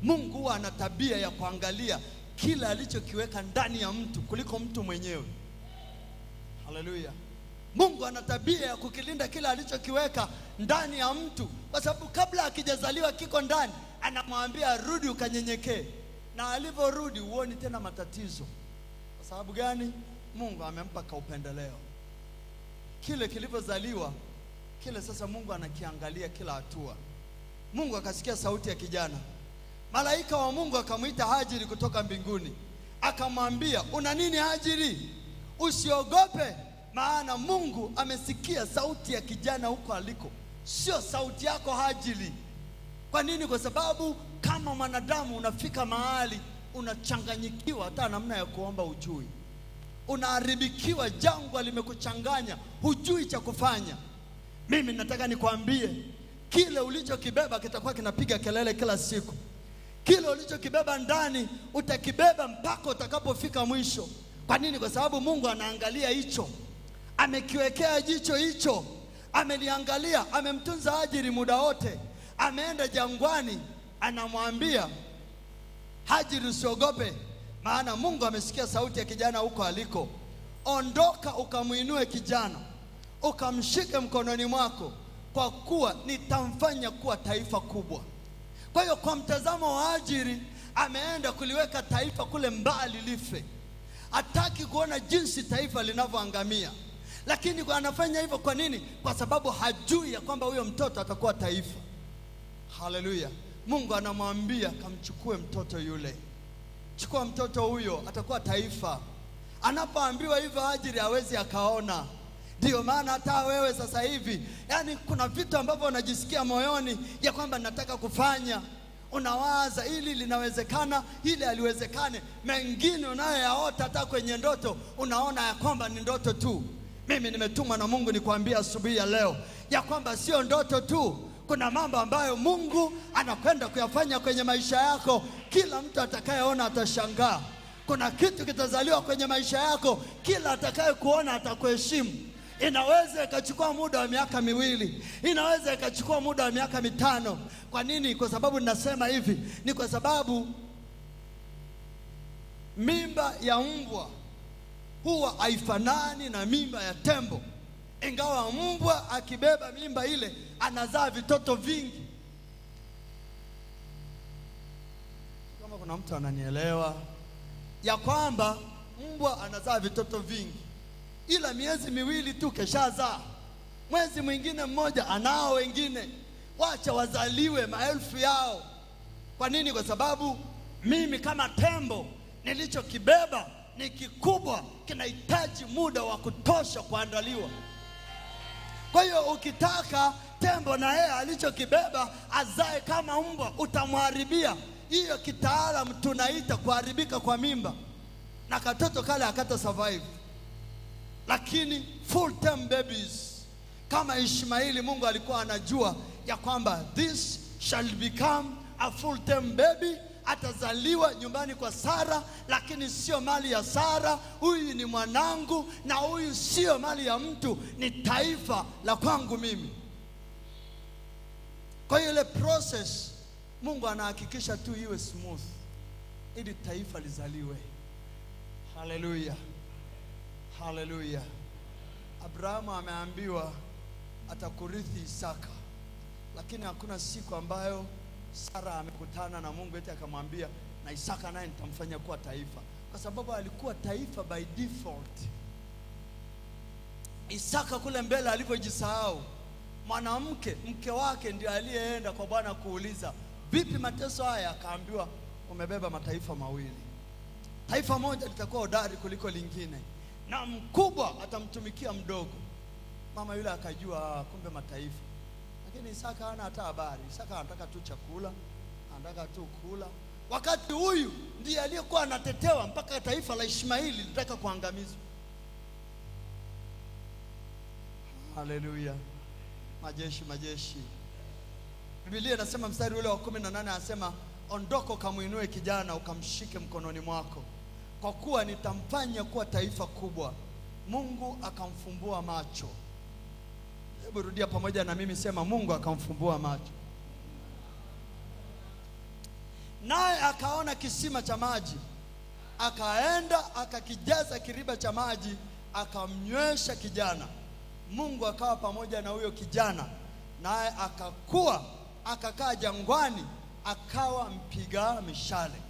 Mungu huwa ana tabia ya kuangalia kila alichokiweka ndani ya mtu kuliko mtu mwenyewe. Haleluya. Mungu ana tabia ya kukilinda kila alichokiweka ndani ya mtu, kwa sababu kabla akijazaliwa kiko ndani, anamwambia rudi ukanyenyekee. Na alivyorudi huoni tena matatizo. Kwa sababu gani? Mungu amempa kaupendeleo. Kile kilivyozaliwa, kile sasa Mungu anakiangalia kila hatua. Mungu akasikia sauti ya kijana. Malaika wa Mungu akamwita Hajiri kutoka mbinguni. Akamwambia, una nini Hajiri? Usiogope, maana Mungu amesikia sauti ya kijana huko aliko, sio sauti yako Hajiri. Kwa nini? Kwa sababu kama mwanadamu unafika mahali unachanganyikiwa, hata namna ya kuomba hujui. Unaharibikiwa, jangwa limekuchanganya, hujui cha kufanya. Mimi nataka nikwambie, kile ulichokibeba kitakuwa kinapiga kelele kila siku. Kile ulichokibeba ndani utakibeba mpaka utakapofika mwisho. Kwa nini? Kwa sababu Mungu anaangalia hicho, amekiwekea jicho hicho, ameliangalia, amemtunza Hajiri muda wote. Ameenda jangwani, anamwambia Hajiri, usiogope, maana Mungu amesikia sauti ya kijana huko aliko. Ondoka ukamuinue kijana, ukamshike mkononi mwako, kwa kuwa nitamfanya kuwa taifa kubwa. Kwa hiyo kwa mtazamo wa Hajiri, ameenda kuliweka taifa kule mbali life. Hataki kuona jinsi taifa linavyoangamia. Lakini anafanya hivyo kwa nini? Kwa sababu hajui ya kwamba huyo mtoto atakuwa taifa. Haleluya. Mungu anamwambia kamchukue mtoto yule. Chukua mtoto huyo, atakuwa taifa. Anapoambiwa hivyo Hajiri hawezi akaona. Ndio maana hata wewe sasa hivi, yani kuna vitu ambavyo unajisikia moyoni ya kwamba nataka kufanya, unawaza ili linawezekana, ili haliwezekane. Mengine unayoyaota hata kwenye ndoto unaona ya kwamba ni ndoto tu. Mimi nimetumwa na Mungu nikwambia asubuhi ya leo ya kwamba sio ndoto tu. Kuna mambo ambayo Mungu anakwenda kuyafanya kwenye maisha yako. Kila mtu atakayeona atashangaa. Kuna kitu kitazaliwa kwenye maisha yako, kila atakaye kuona atakuheshimu. Inaweza ikachukua muda wa miaka 2, inaweza ikachukua muda wa miaka 5. Kwa nini? Kwa sababu ninasema hivi, ni kwa sababu mimba ya mbwa huwa haifanani na mimba ya tembo. Ingawa mbwa akibeba mimba ile anazaa vitoto vingi. Kama kuna mtu ananielewa ya kwamba mbwa anazaa vitoto vingi, ila miezi 2 tu keshazaa. Mwezi mwingine mmoja anao wengine. Wacha wazaliwe maelfu yao. Kwa nini? Kwa sababu mimi kama tembo nilichokibeba ni kikubwa, kinahitaji muda wa kutosha kuandaliwa. Kwa hiyo ukitaka tembo na yeye alichokibeba azae kama mbwa, utamharibia. Hiyo kitaalamu tunaita kuharibika kwa mimba, na katoto kale akata survive. Lakini full term babies kama Ishmaeli, Mungu alikuwa anajua ya kwamba this shall become a full term baby. Atazaliwa nyumbani kwa Sara, lakini sio mali ya Sara. Huyu ni mwanangu, na huyu sio mali ya mtu, ni taifa la kwangu mimi. Kwa hiyo ile process Mungu anahakikisha tu iwe smooth ili taifa lizaliwe. Haleluya, haleluya. Abrahamu ameambiwa atakurithi Isaka, lakini hakuna siku ambayo Sara amekutana na Mungu eti akamwambia na Isaka naye nitamfanya kuwa taifa, kwa sababu alikuwa taifa by default. Isaka kule mbele alivyojisahau, mke wake ndiye aliyeenda kwa Bwana kuuliza, vipi mateso haya? Akaambiwa, umebeba mataifa 2. Taifa moja litakuwa hodari kuliko lingine, na mkubwa atamtumikia mdogo. Mama yule akajua kumbe mataifa. Lakini Isaka hana hata habari. Isaka anataka tu chakula, anataka tu kula. Wakati huyu ndiye aliyekuwa anatetewa mpaka taifa la Ishmaeli litaka kuangamizwa. Haleluya. Majeshi, majeshi. Biblia inasema mstari ule wa 18 anasema, ondoka ukamuinue kijana ukamshike mkononi mwako, kwa kuwa nitamfanya kuwa taifa kubwa. Mungu akamfumbua macho. Hebu rudia pamoja na mimi, sema Mungu akamfumbua macho. Naye akaona kisima cha maji, akaenda akakijaza kiriba cha maji, akamnywesha kijana. Mungu akawa pamoja na huyo kijana, naye akakua, akakaa jangwani, akawa mpiga mishale.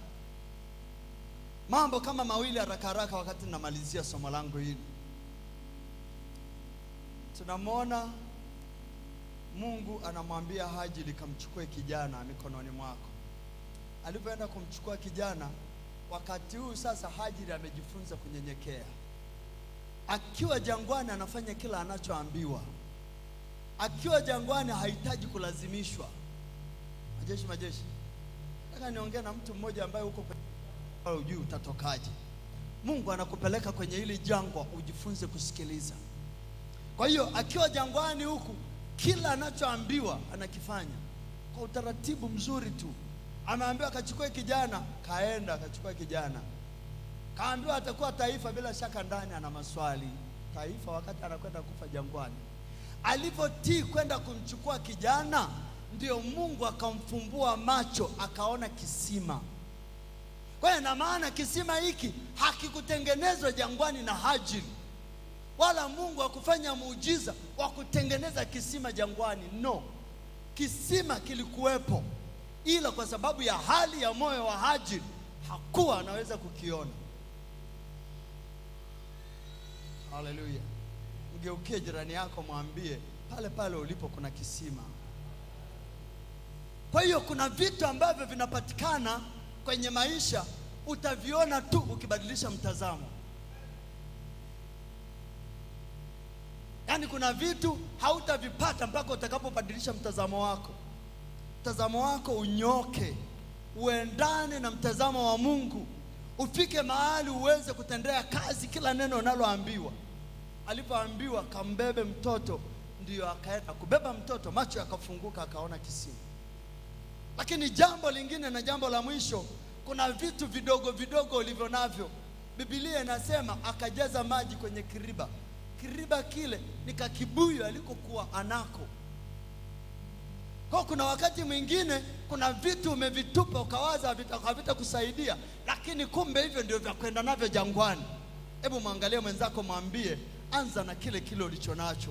Mambo kama mawili haraka haraka wakati ninamalizia somo langu hili. Tunamwona Mungu anamwambia Hajiri kamchukue kijana mikononi mwako. Alipoenda kumchukua kijana, wakati huu sasa Hajiri amejifunza kunyenyekea. Akiwa jangwani anafanya kila anachoambiwa. Akiwa jangwani hahitaji kulazimishwa. Majeshi, majeshi. Nataka niongee na mtu mmoja ambaye uko hujui utatokaje. Mungu anakupeleka kwenye hili jangwa ujifunze kusikiliza. Kwa hiyo akiwa jangwani huku, kila anachoambiwa anakifanya kwa utaratibu mzuri tu. Ameambiwa akachukue kijana, kaenda akachukua kijana. Kaambiwa atakuwa taifa, bila shaka ndani ana maswali. Taifa wakati anakwenda kufa jangwani. Alipotii kwenda kumchukua kijana, ndio Mungu akamfumbua macho, akaona kisima. Kwa hiyo na maana kisima hiki hakikutengenezwa jangwani na Hajiri, wala Mungu hakufanya muujiza wa kutengeneza kisima jangwani. No, kisima kilikuwepo, ila kwa sababu ya hali ya moyo wa Hajiri hakuwa anaweza kukiona. Haleluya. Mgeukie jirani yako, mwambie pale pale ulipo kuna kisima. Kwa hiyo kuna vitu ambavyo vinapatikana kwenye maisha, utaviona tu ukibadilisha mtazamo. Yaani kuna vitu hautavipata mpaka utakapobadilisha mtazamo wako. Mtazamo wako unyoke, uendane na mtazamo wa Mungu. Ufike mahali uweze kutendea kazi kila neno unaloambiwa. Alipoambiwa kambebe mtoto, ndio akaenda kubeba mtoto, macho yakafunguka, akaona kisima. Lakini jambo lingine na jambo la mwisho, kuna vitu vidogo vidogo ulivyo navyo. Biblia inasema akajaza maji kwenye kiriba. Kiriba kile ni kakibuyu alikokuwa anako. Kwa kuna wakati mwingine kuna vitu umevitupa ukawaza havitakusaidia, lakini kumbe hivyo ndio vya kwenda navyo jangwani. Hebu mwangalie mwenzako, mwambie anza na kile ulicho nacho.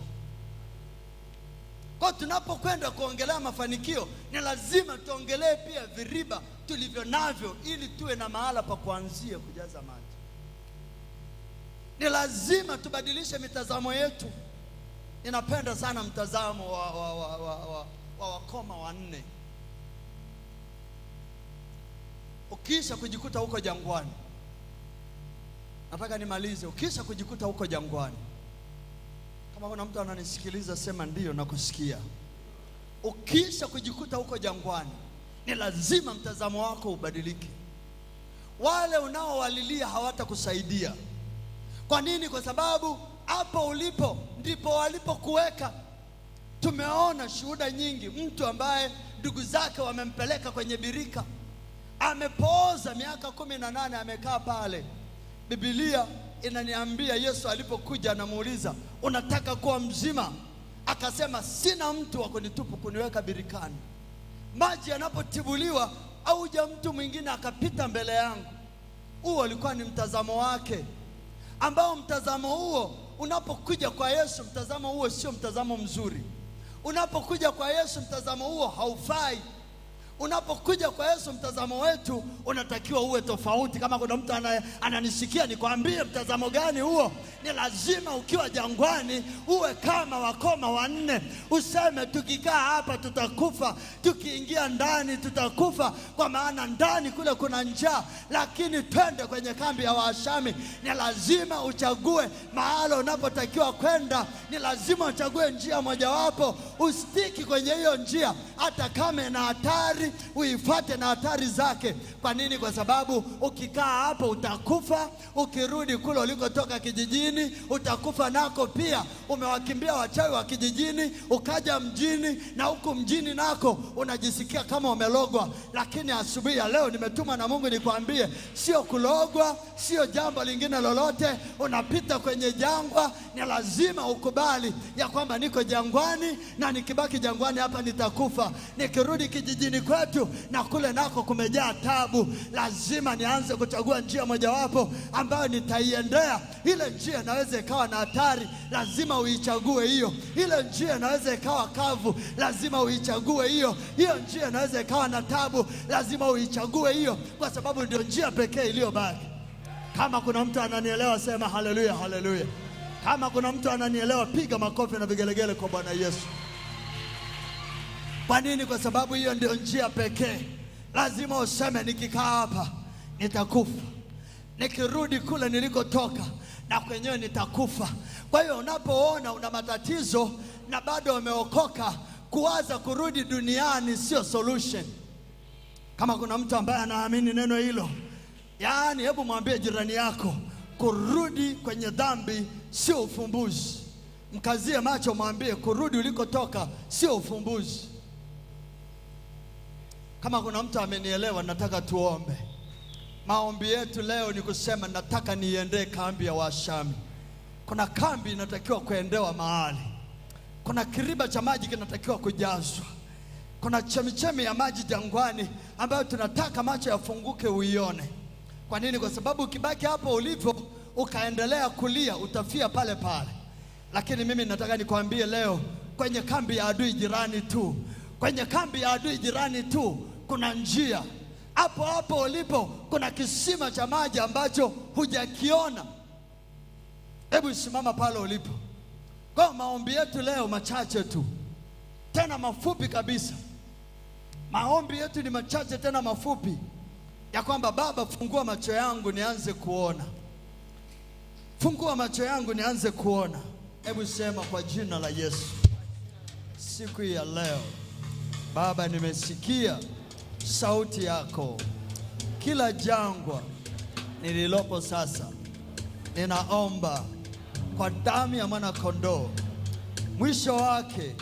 Kwa tunapokwenda kuongelea mafanikio, ni lazima tuongelee pia viriba tulivyo navyo, ili tuwe na mahala pa kuanzia kujaza maji. Ni lazima tubadilishe mitazamo yetu. Ninapenda sana mtazamo wa wakoma wanne. Ukiisha kujikuta huko jangwani, nataka nimalize. Ukiisha kujikuta huko jangwani, kama kuna mtu ananisikiliza sema ndio nakusikia. Ukiisha kujikuta huko jangwani, ni lazima mtazamo wako ubadilike. Wale unaowalilia hawatakusaidia. Kwa nini? Kwa sababu hapo ulipo ndipo walipokuweka. Tumeona shuhuda nyingi, mtu ambaye ndugu zake wamempeleka kwenye birika, amepooza miaka 18, amekaa pale. Biblia inaniambia Yesu alipokuja anamuuliza, unataka kuwa mzima? Akasema, sina mtu wa kunitupu kuniweka birikani. Maji yanapotibuliwa auja mtu mwingine akapita mbele yangu. Huo ulikuwa ni mtazamo wake, ambao mtazamo huo unapokuja kwa Yesu, mtazamo huo sio mtazamo mzuri. Unapokuja kwa Yesu, mtazamo huo haufai. Unapokuja kwa Yesu, mtazamo wetu unatakiwa uwe tofauti. Kama kuna mtu ananisikia, nikwambie mtazamo gani huo? Ni lazima ukiwa jangwani uwe kama wakoma wanne. Useme tukikaa hapa tutakufa, tukiingia ndani tutakufa, kwa maana ndani kule kuna njaa, lakini twende kwenye kambi ya Waashami. Ni lazima uchague mahala unapotakiwa kwenda. Ni lazima uchague njia mojawapo, usitiki kwenye hiyo njia, hata kama ina hatari uifuate na hatari zake. Kwa nini? Kwa sababu ukikaa hapo utakufa. Ukirudi kule ulikotoka kijijini utakufa nako pia. Umewakimbia wachawi wa kijijini ukaja mjini, na huku mjini nako unajisikia kama umelogwa. Lakini asubuhi ya leo nimetumwa na Mungu nikwambie, sio kulogwa, sio jambo lingine lolote. Unapita kwenye jangwa, ni lazima ukubali ya kwamba niko jangwani, na nikibaki jangwani hapa nitakufa. Nikirudi kijijini kwetu na kule nako kumejaa tabu, lazima nianze kuchagua njia mojawapo ambayo nitaiendea. Ile njia inaweza ikawa na hatari, lazima uichague hiyo. Ile njia inaweza ikawa kavu, lazima uichague hiyo. Hiyo njia inaweza ikawa na tabu, lazima uichague hiyo, kwa sababu ndio njia pekee iliyobaki. Kama kuna mtu ananielewa sema haleluya, haleluya. Kama kuna mtu ananielewa piga makofi na vigelegele kwa Bwana Yesu. Kwa nini? Kwa sababu hiyo ndio njia pekee. Lazima useme nikikaa hapa nitakufa, nikirudi kule nilikotoka na kwenyewe nitakufa. Kwa hiyo unapoona una matatizo na bado umeokoka, kuwaza kurudi duniani sio solution. Kama kuna mtu ambaye anaamini neno hilo, yaani hebu mwambie jirani yako, kurudi kwenye dhambi sio ufumbuzi. Mkazie macho, mwambie kurudi ulikotoka sio ufumbuzi. Kama kuna mtu amenielewa, nataka tuombe. Maombi yetu leo ni kusema nataka niendee kambi ya Waashami. Kuna kambi inatakiwa kuendewa mahali. Kuna kiriba cha maji kinatakiwa kujazwa. Kuna chemichemi ya maji jangwani ambayo tunataka macho yafunguke uione. Kwa nini? Kwa sababu ukibaki hapo ulivyo ukaendelea kulia utafia pale pale. Lakini mimi nataka nikwambie leo, kwenye kambi ya adui jirani tu, kwenye kambi ya adui jirani tu kuna njia. Hapo hapo ulipo kuna kisima cha maji ambacho hujakiona. Hebu simama pale ulipo. Kwa maombi yetu leo machache tu, tena mafupi kabisa. Maombi yetu ni machache tena mafupi, ya kwamba Baba, fungua macho yangu nianze kuona. Fungua macho yangu nianze kuona. Hebu sema kwa jina la Yesu. Siku ya leo Baba, nimesikia sauti yako. Kila jangwa nililopo sasa, ninaomba kwa damu ya mwana kondoo, mwisho wake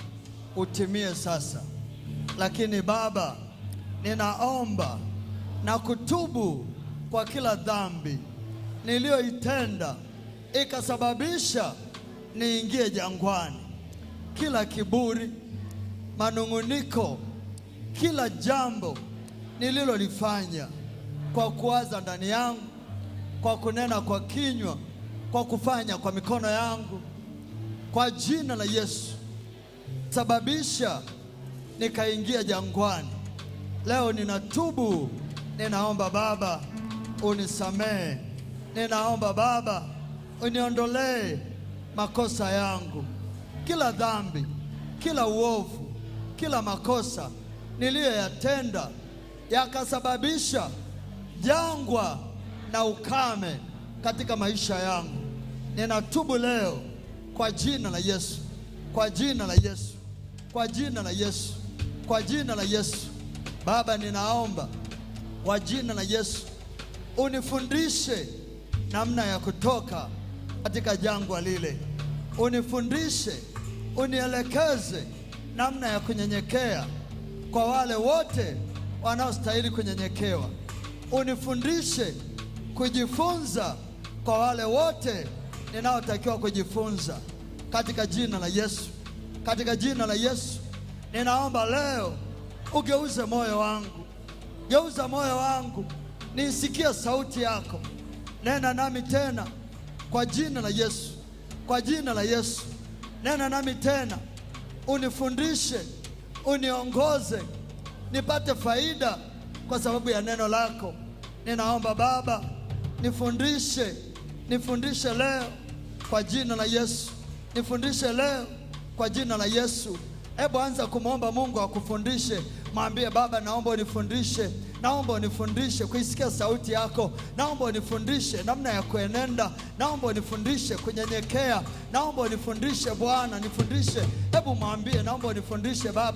utimie sasa. Lakini Baba, ninaomba na kutubu kwa kila dhambi niliyoitenda ikasababisha niingie jangwani. Kila kiburi, manung'uniko, kila jambo nililolifanya kwa kuwaza ndani yangu, kwa kunena kwa kinywa, kwa kufanya kwa mikono yangu, kwa jina la Yesu, sababisha nikaingia jangwani. Leo ninatubu, ninaomba Baba unisamehe. Ninaomba Baba uniondolee makosa yangu, kila dhambi, kila uovu, kila makosa niliyoyatenda yakasababisha jangwa na ukame katika maisha yangu. Ninatubu leo kwa jina la Yesu, kwa jina la Yesu, kwa jina la Yesu, kwa jina la Yesu. Baba, ninaomba kwa jina la Yesu unifundishe namna ya kutoka katika jangwa lile. Unifundishe, unielekeze namna ya kunyenyekea kwa wale wote wanaostahili kunyenyekewa. Unifundishe kujifunza kwa wale wote ninaotakiwa kujifunza, katika jina la Yesu, katika jina la Yesu. Ninaomba leo ugeuze moyo wangu, geuza moyo wangu nisikie sauti yako. Nena nami tena kwa jina la Yesu, kwa jina la Yesu. Nena nami tena, unifundishe, uniongoze, nipate faida kwa sababu ya neno lako. Ninaomba Baba, nifundishe leo kwa jina la Yesu, nifundishe leo kwa jina la Yesu. Hebu anza kumwomba Mungu akufundishe. Mwambie Baba, naomba unifundishe, naomba unifundishe kuisikia sauti yako, naomba unifundishe namna ya kuenenda, naomba unifundishe kunyenyekea, naomba unifundishe Bwana, nifundishe. Hebu mwambie, naomba unifundishe Baba.